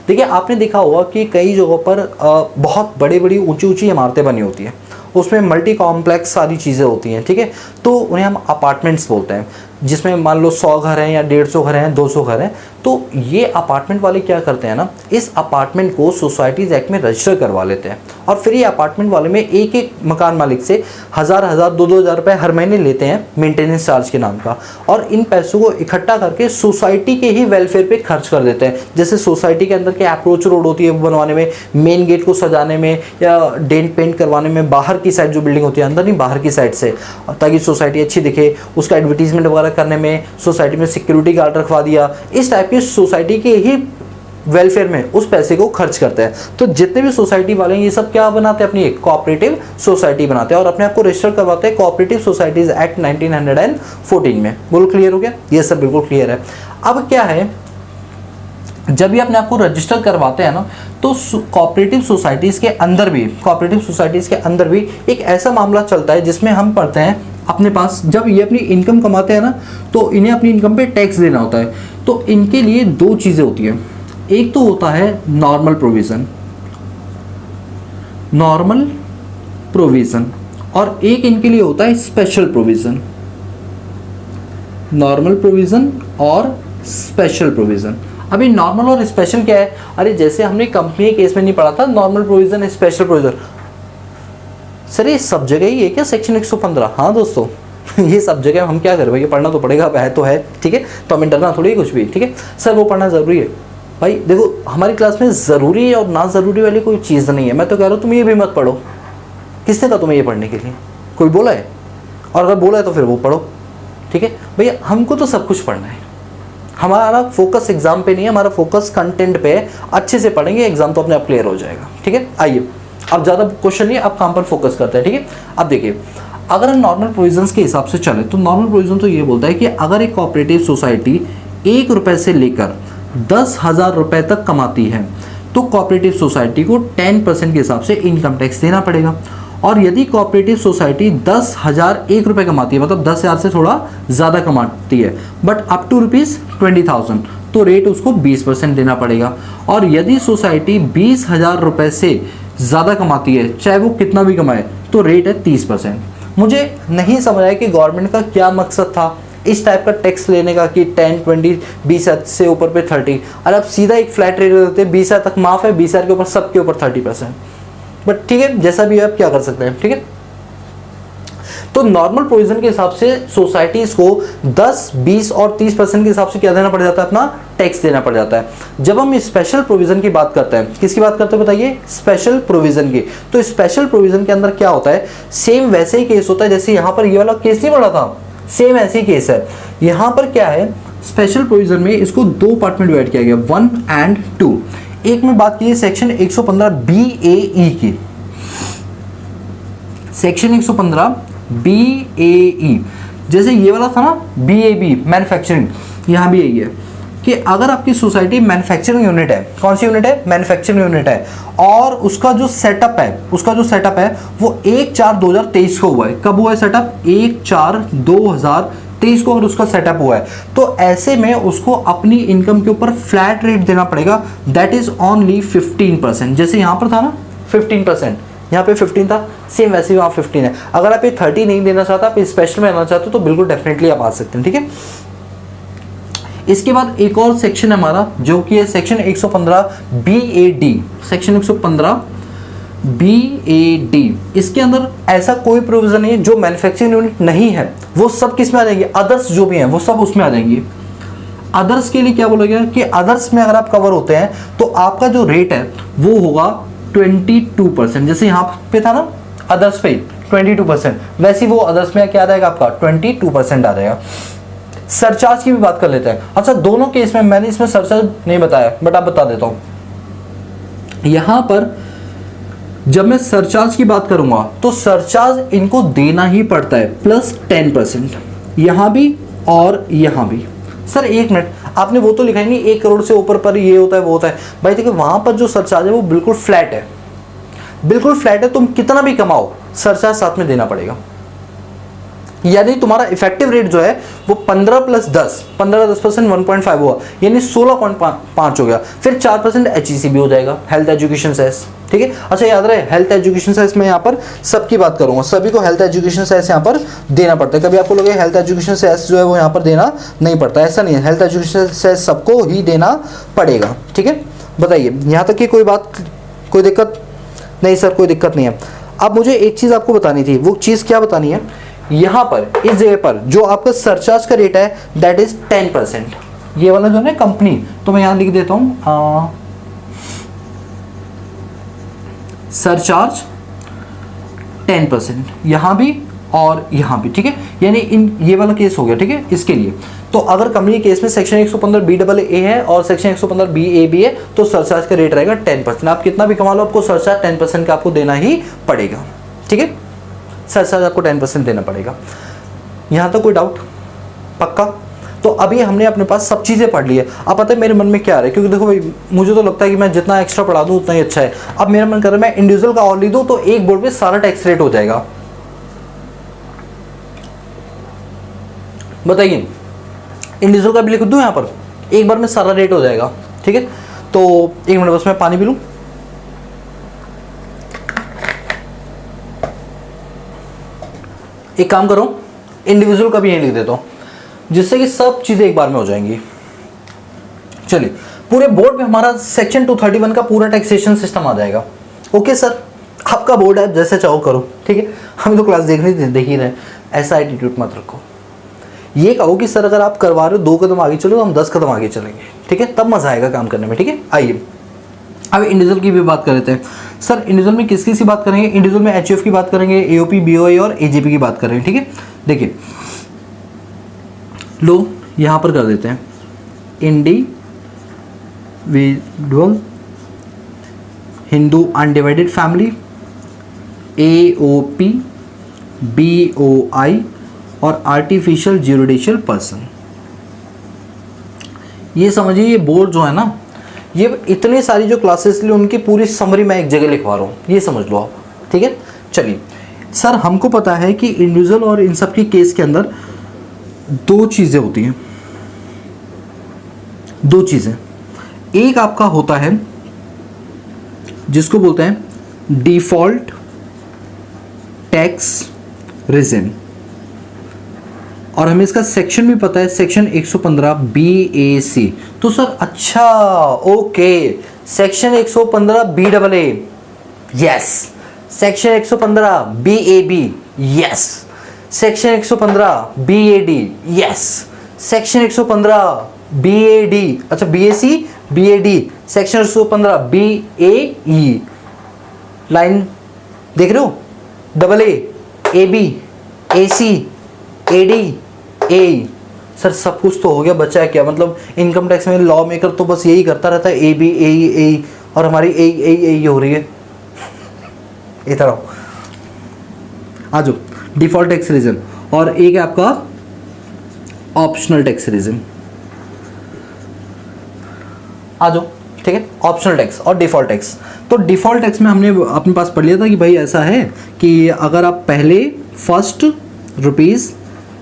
देखिए आपने देखा होगा कि कई जगहों पर बहुत बड़ी बड़ी ऊंची ऊंची इमारतें बनी होती हैं, उसमें मल्टी कॉम्प्लेक्स सारी चीज़ें होती हैं, ठीक है। तो उन्हें हम अपार्टमेंट्स बोलते हैं, जिसमें मान लो 100 घर हैं या 150 घर हैं, 200 घर हैं। तो ये अपार्टमेंट वाले क्या करते हैं ना, इस अपार्टमेंट को सोसाइटीज़ एक्ट में रजिस्टर करवा लेते हैं, और फिर ये अपार्टमेंट वाले में एक एक मकान मालिक से 1000 2-2 रुपये हर महीने लेते हैं मेंटेनेंस चार्ज के नाम का, और इन पैसों को इकट्ठा करके सोसाइटी के ही वेलफेयर पे खर्च कर देते हैं। जैसे सोसाइटी के अंदर के अप्रोच रोड होती है वो बनवाने में, मेन गेट को सजाने में, या डेंट पेंट करवाने में, बाहर की साइड जो बिल्डिंग होती है, अंदर नहीं बाहर की साइड से, ताकि सोसाइटी अच्छी दिखे, उसका एडवर्टीजमेंट वगैरह करने में, सोसाइटी में सिक्योरिटी गार्ड रखवा दिया, इस टाइप की सोसाइटी के ही वेलफेयर में उस पैसे को खर्च करते हैं। तो जितने भी सोसाइटी वाले हैं ये सब क्या बनाते हैं, अपनी एक कोऑपरेटिव सोसाइटी बनाते हैं और अपने आप को रजिस्टर करवाते हैं कोऑपरेटिव सोसाइटीज एक्ट 1914 में। बोलो क्लियर हो गया? ये सब बिल्कुल क्लियर है। अब क्या है, जब भी अपने आप को रजिस्टर करवाते हैं ना, तो कोऑपरेटिव सोसाइटीज़ के अंदर भी एक ऐसा मामला चलता है जिसमें हम पढ़ते हैं अपने पास जब ये अपनी इनकम कमाते हैं ना, तो इन्हें अपनी इनकम पे टैक्स देना होता है। तो इनके लिए दो चीज़ें होती हैं, एक तो होता है नॉर्मल प्रोविज़न और एक इनके लिए होता है स्पेशल प्रोविज़न। नॉर्मल प्रोविज़न और स्पेशल प्रोविज़न। अभी नॉर्मल और स्पेशल क्या है? अरे जैसे हमने कंपनी के केस में नहीं पढ़ा था normal provision special provision, sir ये सब जगह ही है क्या सेक्शन 115? हाँ दोस्तों ये सब जगह हम क्या करें, भैया पढ़ना तो पड़ेगा, अब है तो है, ठीक है, तो हमें डरना थोड़ी कुछ भी, ठीक है सर वो पढ़ना ज़रूरी है। भाई देखो हमारी क्लास में ज़रूरी और ना ज़रूरी वाली कोई चीज़ नहीं है। मैं तो कह रहा हूँ तुम ये भी मत पढ़ो। किसने कहा तुम्हें ये पढ़ने के लिए? कोई बोला है? और अगर बोला है तो फिर वो पढ़ो, ठीक है भैया। हमको तो सब कुछ पढ़ना है, हमारा फोकस एग्जाम पे नहीं है, हमारा फोकस कंटेंट पे है। अच्छे से पढ़ेंगे एग्जाम तो अपने आप क्लियर हो जाएगा, ठीक है। आइए अब ज़्यादा क्वेश्चन नहीं, अब काम पर फोकस करते हैं, ठीक है। अब देखिए अगर हम नॉर्मल प्रोविजंस के हिसाब से चले तो नॉर्मल प्रोविजन तो ये बोलता है कि अगर एक कोऑपरेटिव सोसाइटी 1 रुपये से लेकर 10,000 रुपये तक कमाती है तो कोऑपरेटिव सोसाइटी को 10% के हिसाब से इनकम टैक्स देना पड़ेगा। और यदि कोऑपरेटिव सोसाइटी 10,001 रुपये कमाती है, मतलब 10,000 से थोड़ा ज़्यादा कमाती है, बट अप टू ₹20,000, तो रेट उसको 20% देना पड़ेगा। और यदि सोसाइटी 20,000 रुपये से ज़्यादा कमाती है, चाहे वो कितना भी कमाए, तो रेट है 30%। मुझे नहीं समझ आया कि गवर्नमेंट का क्या मकसद था इस टाइप का टैक्स लेने का कि 10, 20, 20,000 से ऊपर पे 30। और अब सीधा एक फ्लैट रेट देते हैं, 20,000 तक माफ है, 20,000 के ऊपर सबके ऊपर 30%। बट ठीक है जैसा भी है, आप क्या कर सकते हैं, ठीक है। तो नॉर्मल प्रोविजन के हिसाब से सोसाइटीज को 10, 20 और 30% के हिसाब से क्या देना पड़ जाता है, अपना टैक्स देना पड़ जाता है। जब हम स्पेशल प्रोविजन की बात करते हैं, किसकी बात करते हैं बताइए? स्पेशल प्रोविजन की। तो स्पेशल प्रोविजन के अंदर क्या होता है, सेम वैसे ही केस होता है जैसे यहाँ पर ये वाला केस नहीं पड़ा था, सेम ऐसे ही केस है। यहाँ पर क्या है, स्पेशल प्रोविजन में इसको दो पार्ट में डिवाइड किया गया, 1 और 2। एक में बात की सेक्शन 115 BAE की, सेक्शन 115 BAE, जैसे ये वाला था ना BAB मैन्युफैक्चरिंग, यहाँ भी यही है कि अगर आपकी सोसाइटी मैन्युफैक्चरिंग यूनिट है, कौन सी यूनिट है? मैन्युफैक्चरिंग यूनिट है, और उसका जो सेटअप है वो 1/4/2023 को हुआ है। कब हुआ है सेटअप? 1/4/2023 को अगर उसका सेटअप हुआ है, तो ऐसे में उसको अपनी इनकम के ऊपर फ्लैट रेट देना पड़ेगा, दैट इज ओनली 15%। जैसे यहाँ पर था ना 15%, यहाँ पे 15 था, सेम वैसे ही वहाँ 15 है। अगर आप ये 30 नहीं देना चाहते, आप स्पेशल में आना चाहते हो, तो बिल्कुल डेफिनेटली आप आ सकते हैं, ठीक है। इसके बाद एक और सेक्शन है हमारा जो कि है सेक्शन 115 BAD, सेक्शन 115 BAD। इसके अंदर ऐसा कोई प्रोविजन नहीं है जो मैन्युफैक्चरिंग यूनिट नहीं है, वो सब किस में आ जाएंगे? अदर्स जो भी हैं वो सब उसमें आ जाएंगे। अदर्स के लिए क्या बोला गया कि अदर्स में अगर आप कवर होते हैं तो आपका जो रेट है वो होगा 22%। जैसे यहाँ पे था ना अदर्स पे 22%, वैसे ही वो अदर्स में क्या आ जाएगा आपका 22% आ जाएगा। सरचार्ज की भी बात कर लेते हैं। अच्छा दोनों केस में मैंने इसमें सरचार्ज नहीं बताया, बट आप बता देता हूं। यहां पर जब मैं सरचार्ज की बात करूंगा तो सरचार्ज इनको देना ही पड़ता है प्लस 10%, यहां भी और यहां भी। सर एक मिनट, आपने वो तो लिखा ही नहीं 1 करोड़ से ऊपर पर ये होता है वो होता है। भाई देखिए वहां पर जो सरचार्ज है वो बिल्कुल फ्लैट है, बिल्कुल फ्लैट है। तुम कितना भी कमाओ सरचार्ज साथ में देना पड़ेगा। यानी तुम्हारा इफेक्टिव रेट जो है वो 15 + 10, 15 का 10% 1.5 हुआ, यानी 16.5 हो गया। फिर 4% HEC भी हो जाएगा, हेल्थ एजुकेशन सेस, ठीक है। अच्छा याद रहे हेल्थ एजुकेशन सेस में यहाँ पर सबकी बात करूंगा, सभी को हेल्थ एजुकेशन सेस यहाँ पर देना पड़ता है। कभी आपको लगे हेल्थ एजुकेशन सेस जो है वो यहाँ पर देना नहीं पड़ता, ऐसा नहीं है, हेल्थ एजुकेशन सेस सबको ही देना पड़ेगा, ठीक है। बताइए यहाँ तक की कोई बात, कोई दिक्कत नहीं? सर कोई दिक्कत नहीं है। अब मुझे एक चीज़ आपको बतानी थी, वो चीज़ क्या बतानी है? यहाँ पर इस जगह पर जो आपका सरचार्ज का रेट है दैट इज 10%। ये वाला जो है कंपनी, तो मैं यहाँ लिख देता हूँ सरचार्ज 10%, यहाँ भी और यहाँ भी, ठीक है। यानी इन ये वाला केस हो गया, ठीक है। इसके लिए तो तो अगर कंपनी के केस में सेक्शन 115 BAA है और सेक्शन 115 BAB है तो सरचार्ज का रेट रहेगा 10%। आप कितना भी कमा लो आपको सरचार्ज 10% का आपको देना ही पड़ेगा, ठीक है, सरचार्ज आपको 10% देना पड़ेगा। यहाँ तक कोई डाउट? पक्का? तो अभी हमने अपने पास सब चीज़ें पढ़ ली है। अब पता है मेरे मन में क्या आ रहा है, क्योंकि देखो भाई मुझे तो लगता है कि मैं जितना एक्स्ट्रा पढ़ा दूँ उतना ही अच्छा है। अब मेरा मन कर रहा है मैं इंडिविजुअल का और लिख दूँ तो एक बोर्ड पे सारा टैक्स रेट हो जाएगा। बताइए, इंडिविजुअल का भी लिख दूँ यहाँ पर, एक बार में सारा रेट हो जाएगा, ठीक है। तो एक मिनट बस मैं पानी पी लूँ। एक काम करो, इंडिविजुअल का भी यहीं लिख देता हूँ जिससे कि सब चीज़ें एक बार में हो जाएंगी। चलिए, पूरे बोर्ड में हमारा सेक्शन 231 का पूरा टैक्सेशन सिस्टम आ जाएगा। ओके सर, आपका बोर्ड है, जैसे चाहो करो, ठीक है। हमें तो क्लास देख ही रहे, ऐसा एटीट्यूड मत रखो। ये कहो कि सर अगर आप करवा रहे हो 2 कदम आगे चलो तो हम 10 कदम आगे चलेंगे, ठीक है, तब मजा आएगा काम करने में, ठीक है। आइए अब इंडिविजुअल की भी बात कर लेते हैं। सर इंडिविजुअल में किस किस की बात करेंगे? इंडिविजुअल में HUF की बात करेंगे, AOP, BOI और AGP की बात करेंगे, ठीक है। देखिए लो यहाँ पर कर देते हैं individual, Hindu undivided family, AOP, BOI और आर्टिफिशियल ज्यूरिडिशियल पर्सन। ये समझिए ये बोर्ड जो है ना, ये इतनी सारी जो क्लासेस ली उनकी पूरी समरी मैं एक जगह लिखवा रहा हूँ, ये समझ लो आप, ठीक है। चलिए सर, हमको पता है कि इंडिविजुअल और इन सब की केस के अंदर 2 चीज़ें होती हैं, 2 चीज़ें। एक आपका होता है जिसको बोलते हैं डिफॉल्ट टैक्स रिजिम, और हमें इसका सेक्शन भी पता है, सेक्शन 115 BAC। तो सर अच्छा, okay, section 115 BAA, yes, section 115 BAB, yes, section 115 BAD, yes, section 115 BAD, अच्छा BAC BAD, section 115 BAE, line देख रहे हो, AA, AB, AC, AD, AE। Sir सब कुछ तो हो गया, बचा है क्या? मतलब इनकम टैक्स में लॉ मेकर तो बस यही करता रहता है, AB AE AE, और हमारी AE हो रही है। इधर आओ, आ जाओ, डिफॉल्ट टैक्स रिजिम और एक है आपका ऑप्शनल टैक्स रिजिम। आ जाओ, ठीक है, ऑप्शनल टैक्स और डिफॉल्ट टैक्स। तो डिफॉल्ट टैक्स में हमने अपने पास पढ़ लिया था कि भाई ऐसा है कि अगर आप पहले फर्स्ट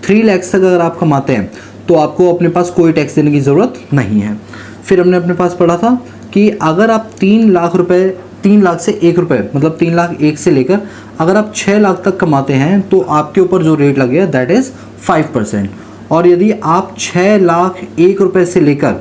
₹3 लाख तक अगर आप कमाते हैं तो आपको अपने पास कोई टैक्स देने की ज़रूरत नहीं है। फिर हमने अपने पास पढ़ा था कि अगर आप 3 लाख रुपए, 3 लाख से 1 रुपये, मतलब 3 लाख 1 से लेकर अगर आप 6 लाख तक कमाते हैं तो आपके ऊपर जो रेट लगेगा दैट इज़ 5%। और यदि आप 6 लाख 1 रुपये से लेकर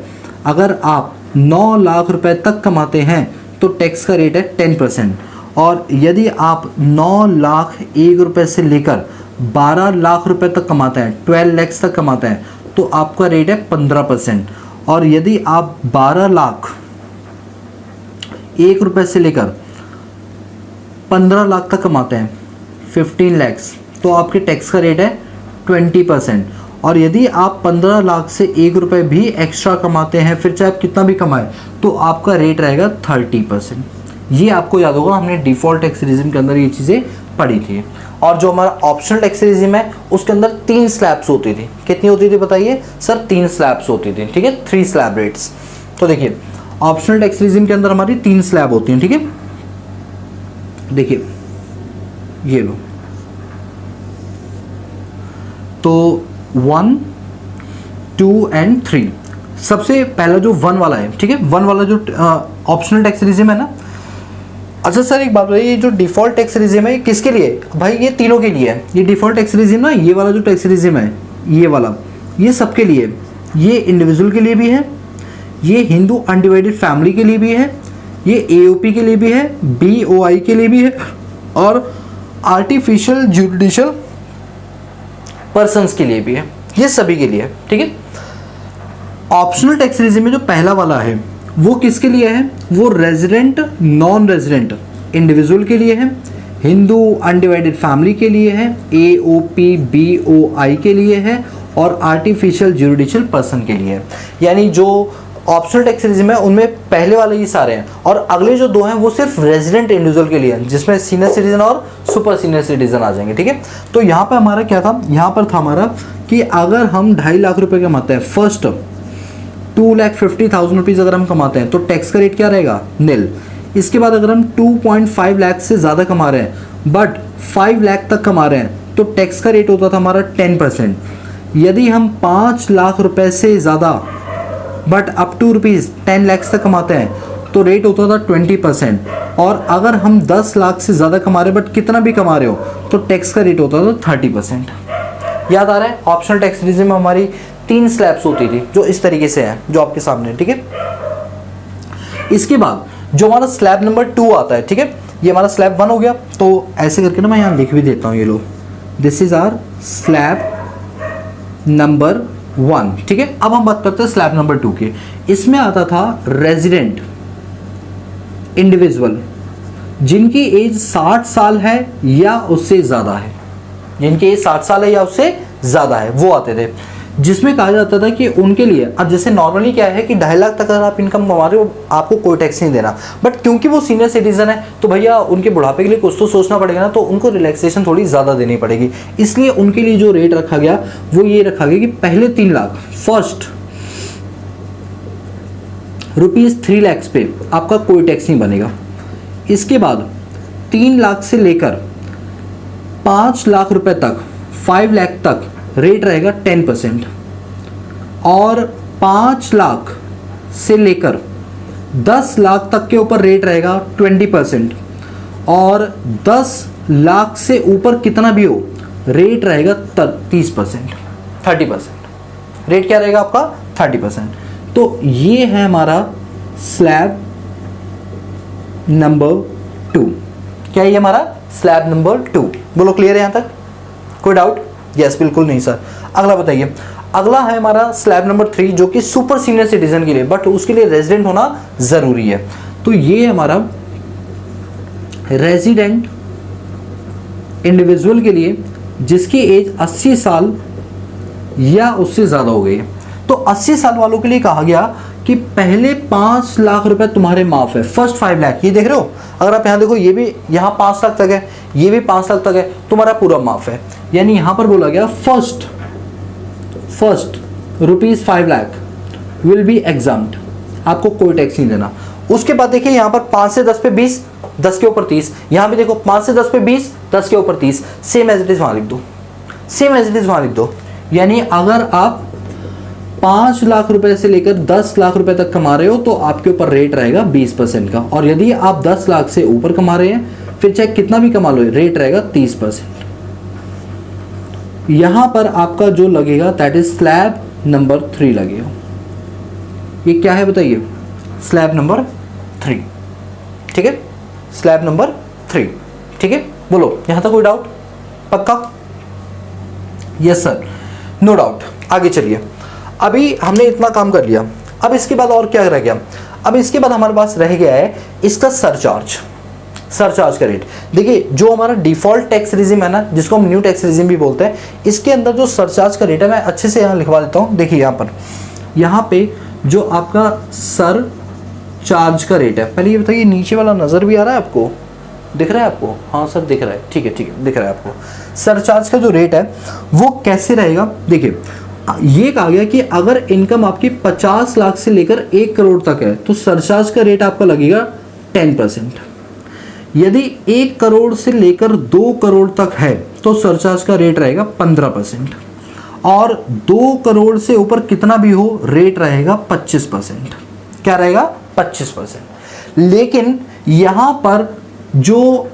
अगर आप 9 लाख रुपए तक कमाते हैं तो टैक्स का रेट है 10%। और यदि आप 9 लाख 1 रुपये से लेकर 12 लाख रुपए तक कमाते हैं, 12 लैक्स तक कमाते हैं, तो आपका रेट है 15%। और यदि आप 12 लाख 1 रुपये से लेकर 15 लाख तक कमाते हैं, 15 लैक्स, तो आपके टैक्स का रेट है 20%। और यदि आप 15 लाख से 1 रुपये भी एक्स्ट्रा कमाते हैं, फिर चाहे आप कितना भी कमाएं, तो आपका रेट रहेगा 30%। ये आपको याद होगा, हमने डिफॉल्ट टैक्स रिजिम के अंदर ये चीज़ें पढ़ी थी। और जो हमारा ऑप्शनल टैक्स रिजिम है उसके अंदर 3 स्लैब्स होती थी। कितनी होती थी बताइए सर? 3 स्लैब्स होती थी, ठीक है, 3 स्लैब रेट्स। तो देखिए ऑप्शनल टैक्स रिजिम के अंदर हमारी 3 स्लैब होती हैं, ठीक है। देखिए ये लो, तो 1, 2 एंड 3। सबसे पहला जो 1 वाला है, ठीक है, 1 वाला जो ऑप्शनल टैक्स रिजिम है ना। अच्छा सर एक बात बताइए, ये जो डिफॉल्ट टैक्स रिजिम है किसके लिए? भाई ये तीनों के लिए है। ये डिफॉल्ट टैक्स रिजिम ना, ये वाला जो टैक्स रिजिम है, ये वाला, ये सबके लिए। ये इंडिविजुअल के लिए भी है, ये हिंदू अनडिवाइडेड फैमिली के लिए भी है, ये AOP के लिए भी है, BOI के लिए भी है, और आर्टिफिशियल ज्यूरिडिशियल पर्सन्स के लिए भी है। ये सभी के लिए है, ठीक है। ऑप्शनल टैक्स रिजिम में जो पहला वाला है वो किसके लिए है? वो रेजिडेंट, नॉन रेजिडेंट इंडिविजुअल के लिए है, हिंदू अनडिवाइडेड फैमिली के लिए है, AOP BOI के लिए है, और आर्टिफिशियल ज्यूरिडिक्शनल पर्सन के लिए। यानी जो ऑप्शनल टैक्स रेजिम है उनमें पहले वाले ही सारे हैं, और अगले जो दो हैं वो सिर्फ रेजिडेंट इंडिविजुअल के लिए हैं, जिसमें सीनियर सिटीजन और सुपर सीनियर सिटीजन आ जाएंगे। ठीक है, तो यहाँ पर हमारा क्या था, यहाँ पर था हमारा कि अगर हम 2.5 लाख रुपए कमाते हैं, फर्स्ट 2,50,000 रुपीज़ अगर हम कमाते हैं तो टैक्स का रेट क्या रहेगा, निल। इसके बाद अगर हम 2.5 लाख से ज़्यादा कमा रहे हैं बट 5 लाख तक कमा रहे हैं तो टैक्स का रेट होता था हमारा 10%। यदि हम 5 लाख रुपए से ज़्यादा बट अप टू ₹10 लाख तक कमाते हैं तो रेट होता था 20%। और अगर हम 10 लाख से ज़्यादा कमा रहे हैं बट कितना भी कमा रहे हो तो टैक्स का रेट होता था 30%। याद आ रहा है, ऑप्शनल टैक्स रेजिम में हमारी 3 स्लैब्स होती थी जो इस तरीके से है, जो आपके सामने है। ठीक है, इसके बाद जो हमारा स्लैब नंबर 2 आता है, ठीक है, ये हमारा स्लैब 1 हो गया। तो ऐसे करके ना मैं यहाँ लिख भी देता हूँ, ये लो, this is our slab number 1। ठीक है, अब हम बात करते हैं स्लैब नंबर 2 की। इसमें आता था रेजिडेंट इंडिविजुअल जिनकी एज 60 साल है या उससे ज़्यादा है, जिनकी एज 60 साल है या उससे ज़्यादा है, वो आते थे। जिसमें कहा जाता था कि उनके लिए, अब जैसे नॉर्मली क्या है कि 2.5 लाख तक अगर आप इनकम कमा रहे हो आपको कोई टैक्स नहीं देना, बट क्योंकि वो सीनियर सिटीजन है तो भैया उनके बुढ़ापे के लिए कुछ तो सोचना पड़ेगा ना, तो उनको रिलैक्सेशन थोड़ी ज़्यादा देनी पड़ेगी। इसलिए उनके लिए जो रेट रखा गया वो ये रखा गया कि पहले 3 लाख, फर्स्ट ₹3 लाख पे आपका कोई टैक्स नहीं बनेगा। इसके बाद 3 लाख से लेकर 5 लाख रुपए तक, 5 लाख तक रेट रहेगा 10%, और 5 लाख से लेकर 10 लाख तक के ऊपर रेट रहेगा 20%, और 10 लाख से ऊपर कितना भी हो रेट रहेगा 30%, 30%। रेट क्या रहेगा आपका 30%। तो ये है हमारा स्लैब नंबर 2। क्या ये हमारा स्लैब नंबर 2? बोलो, क्लियर है यहाँ तक? कोई डाउट? यस, बिल्कुल नहीं सर। अगला बताइए। अगला है हमारा स्लैब नंबर 3 जो कि सुपर सीनियर सिटीजन के लिए, बट उसके लिए रेजिडेंट होना जरूरी है। तो ये हमारा रेजिडेंट इंडिविजुअल के लिए जिसकी एज 80 साल या उससे ज्यादा हो गई है। तो 80 साल वालों के लिए कहा गया कि पहले 5 लाख रुपए तुम्हारे माफ है, फर्स्ट 5 लाख, ये देख रहे हो, अगर आप यहाँ देखो ये भी यहाँ 5 लाख तक है, ये भी 5 लाख तक है, तुम्हारा पूरा माफ है। यानी यहाँ पर बोला गया first ₹5 lakh will be examined, आपको कोई टैक्स नहीं देना। उसके बाद देखिए यहाँ पर 5 से 10 पे 20, 10 के ऊपर 30, यहाँ भी देखो 5 से 10 पे 20, 10 के ऊपर 30, सेम एज इट इज वहां लिख दो, सेम एज इट इज वहां लिख दो। यानी अगर आप 5 लाख रुपए से लेकर 10 लाख रुपए तक कमा रहे हो तो आपके ऊपर रेट रहेगा 20% का, और यदि आप 10 लाख से ऊपर कमा रहे हैं फिर चाहे कितना भी कमा लो रेट रहेगा 30%। यहां पर आपका जो लगेगा दैट इज स्लैब नंबर 3 लगेगा। ये क्या है बताइए? Slab number 3। ठीक है, स्लैब नंबर 3। ठीक है, बोलो यहां तक कोई डाउट? पक्का? Yes sir, no doubt. आगे चलिए, अभी हमने इतना काम कर लिया, अब इसके बाद और क्या रह गया? अब इसके बाद हमारे पास रह गया है इसका सरचार्ज का रेट। देखिए जो हमारा डिफॉल्ट टैक्स रेजिम है ना, जिसको हम न्यू टैक्स रेजिम भी बोलते हैं, इसके अंदर जो सरचार्ज का रेट है मैं अच्छे से यहाँ लिखवा देता हूँ। देखिए यहाँ पे जो आपका सरचार्ज का रेट है, पहले ये बताइए नीचे वाला नज़र भी आ रहा है आपको? दिख रहा है आपको? हाँ सर दिख रहा है, ठीक है दिख रहा है आपको। सरचार्ज का जो रेट है वो कैसे रहेगा? देखिए ये कहा गया कि अगर इनकम आपकी 50 लाख से लेकर 1 करोड़ तक है तो सरचार्ज का रेट आपका लगेगा 10%। यदि 1 करोड़ से लेकर 2 करोड़ तक है तो सरचार्ज का रेट रहेगा 15%, और 2 करोड़ से ऊपर कितना भी हो रेट रहेगा 25%। क्या रहेगा? 25%। लेकिन यहां पर जो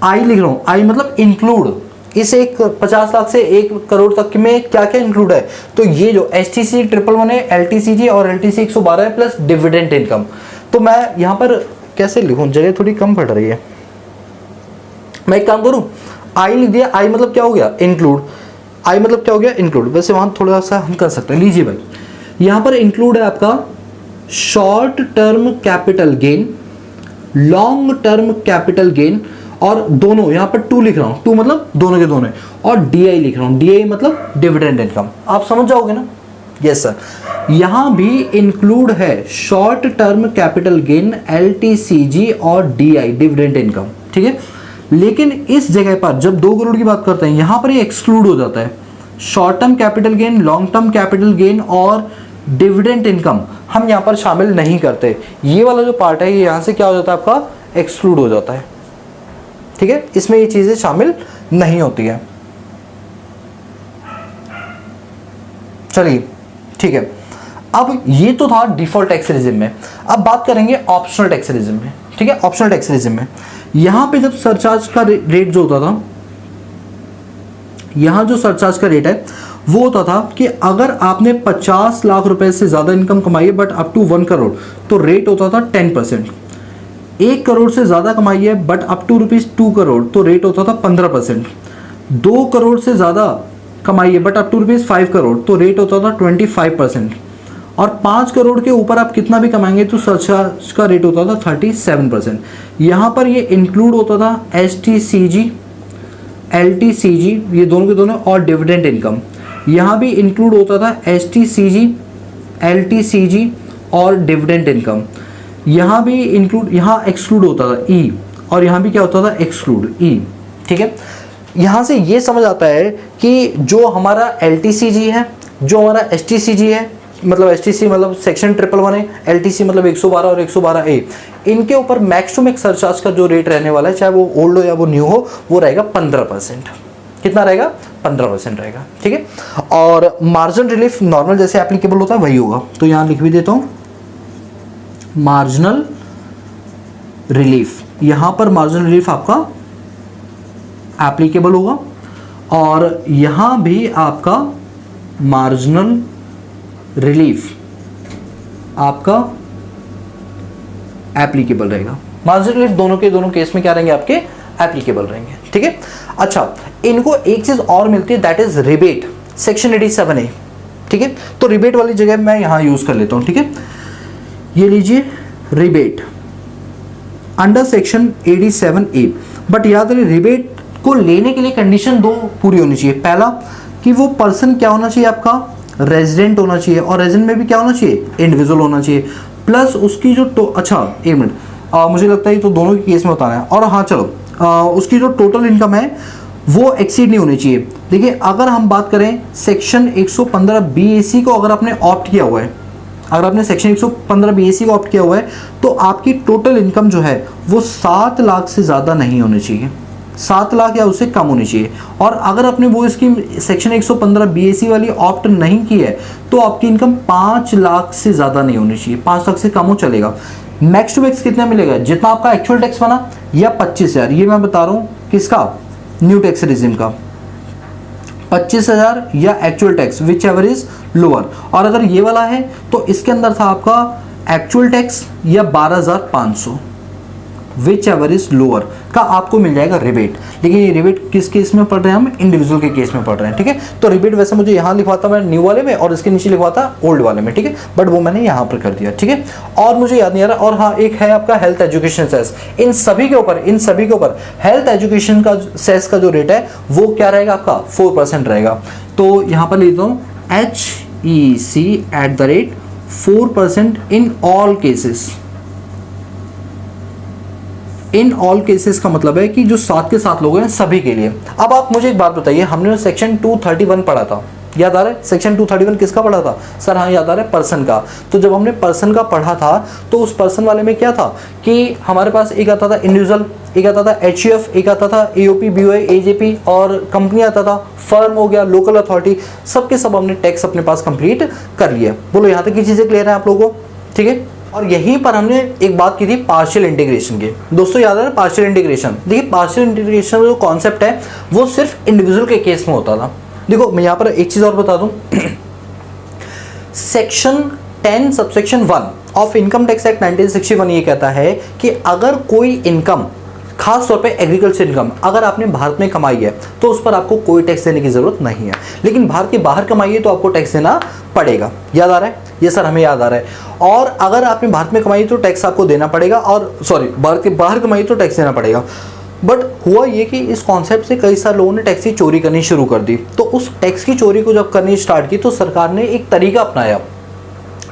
आई लिख रहा हूं, आई मतलब इंक्लूड, इस 50 लाख से 1 करोड़ तक में क्या क्या इंक्लूड है? तो ये जो STC 111 है, LTCG और LTC 112 है, प्लस डिविडेंड इनकम। तो मैं यहाँ पर कैसे लिखूं, जगह थोड़ी कम पड़ रही है। मैं एक काम करूं, आई लिख दिया। आई मतलब क्या हो गया? इंक्लूड। आई मतलब क्या हो गया? इंक्लूड। वैसे वहां थोड़ा सा हम कर सकते हैं। लीजिए भाई, यहाँ पर इंक्लूड है आपका short term capital gain, long term capital gain और दोनों यहाँ पर 2 लिख रहा हूँ, 2 मतलब दोनों के दोनों, और DI लिख रहा हूँ, DI मतलब डिविडेंड इनकम। आप समझ जाओगे ना? Yes sir. यहाँ भी इंक्लूड है short term capital gain, LTCG और DI डिविडेंड इनकम, ठीक है। लेकिन इस जगह पर जब 2 करोड़ की बात करते हैं, यहाँ पर ये एक्सक्लूड हो जाता है। Short term capital gain, long term capital gain और डिविडेंड इनकम हम यहाँ पर शामिल नहीं करते। ये वाला जो पार्ट है ये यहाँ से क्या हो जाता है, आपका एक्सक्लूड हो जाता है, ठीक है। इसमें ये चीजें शामिल नहीं होती है। चलिए ठीक है। अब ये तो था डिफॉल्ट टैक्स रेजिम में। अब बात करेंगे ऑप्शनल टैक्स रेजिम में, ठीक है। ऑप्शनल टैक्स रेजिम में यहां पे जब सरचार्ज का रेट जो होता था, यहां जो सरचार्ज का रेट है वो होता था कि अगर आपने 50 लाख रुपए से ज्यादा इनकम कमाई है बट अप टू 1 करोड़, तो रेट होता था 10%। 1 करोड़ से ज्यादा कमाई है बट अप टू ₹2 करोड़, तो रेट होता था 15%। 2 करोड़ से ज्यादा कमाई है बट अप टू ₹5 करोड़, तो रेट होता था 25%। और 5 करोड़ के ऊपर आप कितना भी कमाएंगे तो सरचार्ज का रेट होता था 37%। यहाँ पर ये इंक्लूड होता था STCG, LTCG, ये दोनों के दोनों, और डिविडेंड इनकम। यहाँ भी इंक्लूड होता था STCG, LTCG और डिविडेंड इनकम। यहाँ भी इंक्लूड, यहाँ एक्सक्लूड होता था E, और यहाँ भी क्या होता था, एक्सक्लूड E, ठीक है। यहाँ से ये समझ आता है कि जो हमारा LTCG है, जो हमारा STCG है, मतलब STC मतलब सेक्शन 111 है, LTC मतलब 112 और 112A, इनके ऊपर मैक्स टू मैक्स सरचार्ज का जो रेट रहने वाला है, चाहे वो ओल्ड हो या वो न्यू हो, वो रहेगा 15%। कितना रहेगा? 15% रहेगा, ठीक है। और मार्जिनल रिलीफ नॉर्मल जैसे एप्लीकेबल होता है वही होगा, तो यहाँ लिख भी देता हूँ मार्जिनल रिलीफ। यहाँ पर मार्जिनल रिलीफ आपका एप्लीकेबल होगा, और यहाँ भी आपका मार्जिनल रिलीफ आपका एप्लीकेबल रहेगा। मार्जिनल रिलीफ दोनों के दोनों केस में क्या रहेंगे, आपके एप्लीकेबल रहेंगे, ठीक है। अच्छा, इनको एक चीज और मिलती है, that is rebate, section 87A, ठीक है। तो रिबेट वाली जगह मैं यहां यूज कर लेता हूं, ठीक है। ये लीजिए rebate under section 87A। But याद रखिए रिबेट को लेने के लिए कंडीशन 2 पूरी होनी चाहिए। पहला कि वो पर्सन क्या होना चाहिए, आपका रेजिडेंट होना चाहिए, और रेजिडेंट में भी क्या होना चाहिए, इंडिविजुअल होना चाहिए। प्लस उसकी जो अच्छा एक मिनट, मुझे लगता है ये तो दोनों के केस में बताना है। और हाँ चलो, उसकी जो टोटल इनकम है वो एक्सीड नहीं होनी चाहिए। देखिए अगर हम बात करें सेक्शन 115 BAC को अगर आपने ऑप्ट किया हुआ है, अगर आपने सेक्शन 115 BAC को ऑप्ट किया हुआ है, तो आपकी टोटल इनकम जो है वो 7 लाख से ज़्यादा नहीं होनी चाहिए, 7 लाख या उससे कम होनी चाहिए। और अगर आपने वो इसकी सेक्शन 115 BAC वाली ऑप्ट नहीं की है, तो आपकी इनकम 5 लाख से ज़्यादा नहीं होनी चाहिए, 5 लाख से कम हो चलेगा। मैक्स टू मैक्स कितना मिलेगा, जितना आपका एक्चुअल टैक्स बना, या 25,000। ये मैं बता रहा हूँ किसका, न्यू टैक्स रेजिम का, 25,000 या actual tax which ever is lower. और अगर ये वाला है तो इसके अंदर था आपका एक्चुअल टैक्स या 12,500 विच एवर इज लोअर का आपको मिल जाएगा रिबेट। लेकिन ये रिबेट किस केस में पढ़ रहे हैं, हम इंडिविजुअल के केस में पढ़ रहे हैं, ठीक है। तो रिबेट वैसे मुझे यहाँ लिखवाता मैं न्यू वाले में, और इसके नीचे लिखवाता ओल्ड वाले में, ठीक है, बट वो मैंने यहाँ पर कर दिया, ठीक है। और मुझे याद नहीं आ रहा, और हाँ एक है आपका हेल्थ एजुकेशन सेस। इन सभी के ऊपर हेल्थ एजुकेशन का सेस का जो रेट है वो क्या रहेगा, आपका 4% रहेगा। तो यहाँ पर लिखता हूँ HEC@4% in all cases. In all cases का मतलब है कि जो 7 के 7 लोग हैं सभी के लिए। अब आप मुझे एक बात बताइए, हमने सेक्शन 231 पढ़ा था, याद आ रहा है? सेक्शन 231 किसका पढ़ा था सर? हाँ याद आ रहा है, पर्सन का। तो जब हमने पर्सन का पढ़ा था तो उस पर्सन वाले में क्या था कि हमारे पास एक आता था इंडिविजुअल, एक आता था HUF, एक आता था AOP, BOI, AJP, और कंपनी आता था, फर्म हो गया, लोकल अथॉरिटी, सबके सब हमने टैक्स अपने पास कंप्लीट कर लिया। बोलो यहाँ तक की चीजें क्लियर है आप लोगों को, ठीक है। और यहीं पर हमने एक बात की थी पार्शियल इंटीग्रेशन की। दोस्तों याद है पार्शियल इंटीग्रेशन? देखिए पार्शियल इंटीग्रेशन जो कॉन्सेप्ट है वो सिर्फ इंडिविजुअल के केस में होता था। देखो मैं यहाँ पर एक चीज और बता दूं, section 10 subsection 1 of income tax act 1961 ये कहता है कि अगर कोई इनकम, खास तौर पे एग्रीकल्चर इनकम, अगर आपने भारत में कमाई है तो उस पर आपको कोई टैक्स देने की जरूरत नहीं है, लेकिन भारत के बाहर कमाई है तो आपको टैक्स देना पड़ेगा। याद आ रहा है? ये सर हमें याद आ रहा है। और अगर आपने भारत में कमाई तो टैक्स आपको देना पड़ेगा, और सॉरी भारत के बाहर कमाई तो टैक्स देना पड़ेगा। बट हुआ ये कि इस कॉन्सेप्ट से कई सारे लोगों ने टैक्स की चोरी करनी शुरू कर दी। तो उस टैक्स की चोरी को जब करनी स्टार्ट की तो सरकार ने एक तरीका अपनाया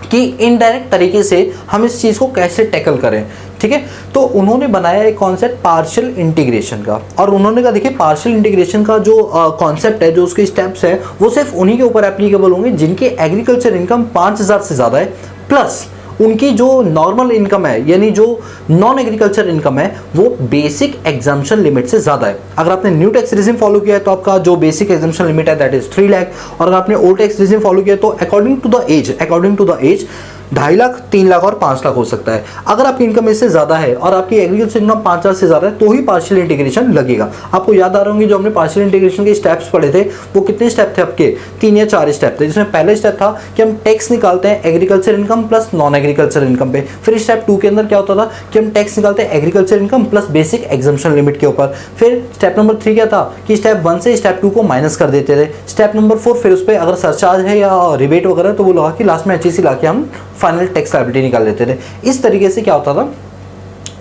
कि इनडायरेक्ट तरीके से हम इस चीज़ को कैसे टैकल करें। ठीक है, तो उन्होंने बनाया एक कॉन्सेप्ट पार्शियल इंटीग्रेशन का, और उन्होंने कहा देखिए पार्शियल इंटीग्रेशन का जो कॉन्सेप्ट है, जो उसके स्टेप्स है, वो सिर्फ उन्हीं के ऊपर एप्लीकेबल होंगे जिनके एग्रीकल्चर इनकम 5,000 से ज़्यादा है, प्लस उनकी जो नॉर्मल इनकम है यानी जो नॉन एग्रीकल्चर इनकम है वो बेसिक एग्जाम्पशन लिमिट से ज़्यादा है। अगर आपने न्यू टैक्स रेजिम फॉलो किया है तो आपका जो बेसिक एग्जाम्पशन लिमिट है दैट इज 3 लाख, और अगर आपने ओल्ड टैक्स रेजिम फॉलो किया तो according to the age 2.5 lakh, 3 lakh और 5 लाख हो सकता है। अगर आपकी इनकम इससे ज़्यादा है और आपकी एग्रीकल्चर इनकम 5,000 से ज़्यादा है तो ही पार्शियल इंटीग्रेशन लगेगा। आपको याद आ रहे होंगे जो हमने पार्शियल इंटीग्रेशन के स्टेप्स पढ़े थे वो कितने स्टेप थे आपके, 3 या 4 स्टेप थे, जिसमें पहले स्टेप था कि हम टैक्स निकालते हैं agriculture income plus non agriculture income पे। फिर स्टेप 2 के अंदर क्या होता था कि हम टैक्स निकालते हैं agriculture income plus basic exemption limit के ऊपर। फिर स्टेप नंबर 3 क्या था कि स्टेप 1 से स्टेप 2 को माइनस कर देते थे। स्टेप नंबर 4 फिर उस पर अगर सरचार्ज है या रिबेट वगैरह तो वो लगा कि लास्ट में HST ला के हम फाइनल टैक्स लायबिलिटी निकाल लेते थे। इस तरीके से क्या होता था,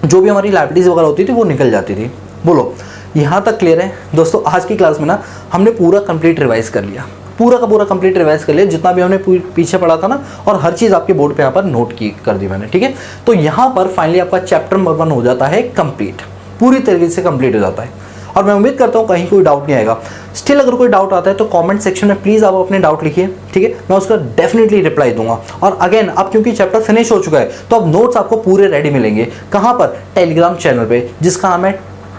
जो भी हमारी लायबिलिटीज वगैरह होती थी वो निकल जाती थी। बोलो यहाँ तक क्लियर है दोस्तों? आज की क्लास में ना हमने पूरा कंप्लीट रिवाइज कर लिया, पूरा का पूरा कंप्लीट रिवाइज कर लिया, जितना भी हमने पीछे पढ़ा था ना, और हर चीज़ आपके बोर्ड पे यहाँ पर नोट की कर दी मैंने। ठीक है, तो यहाँ पर फाइनली आपका चैप्टर नंबर 1 हो जाता है कंप्लीट, पूरी तरीके से कंप्लीट हो जाता है, और मैं उम्मीद करता हूँ कहीं कोई डाउट नहीं आएगा। स्टिल अगर कोई डाउट आता है तो कमेंट सेक्शन में प्लीज़ आप अपने डाउट लिखिए, ठीक है, मैं उसका डेफिनेटली रिप्लाई दूंगा। और अगेन अब क्योंकि चैप्टर फिनिश हो चुका है तो अब नोट्स आपको पूरे रेडी मिलेंगे। कहाँ पर? टेलीग्राम चैनल पे, जिसका नाम है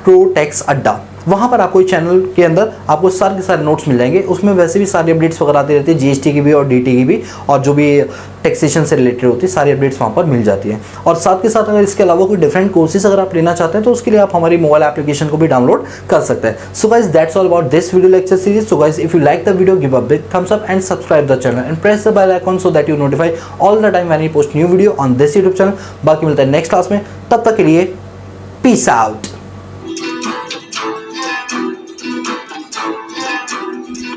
प्रो टैक्स अड्डा। वहाँ पर आपको चैनल के अंदर आपको सारे के सारे नोट्स मिल जाएंगे। उसमें वैसे भी सारी अपडेट्स वगैरह आती रहती है, GST की भी और DT की भी, और जो भी टैक्सेशन से रिलेटेड होती है सारी अपडेट्स वहाँ पर मिल जाती है। और साथ के साथ अगर इसके अलावा कोई डिफरेंट कोर्सेज अगर आप लेना चाहते हैं तो उसके लिए आप हमारी मोबाइल एप्लीकेशन को भी डाउनलोड कर सकते हैं। So guys that's all about this video lecture series. So guys if you like the video give a big thumbs up and subscribe the channel and press the bell icon so that you notify all the time when I post new video on this YouTube channel. बाकी मिलता है नेक्स्ट क्लास में, तब तक के लिए पीस आउट।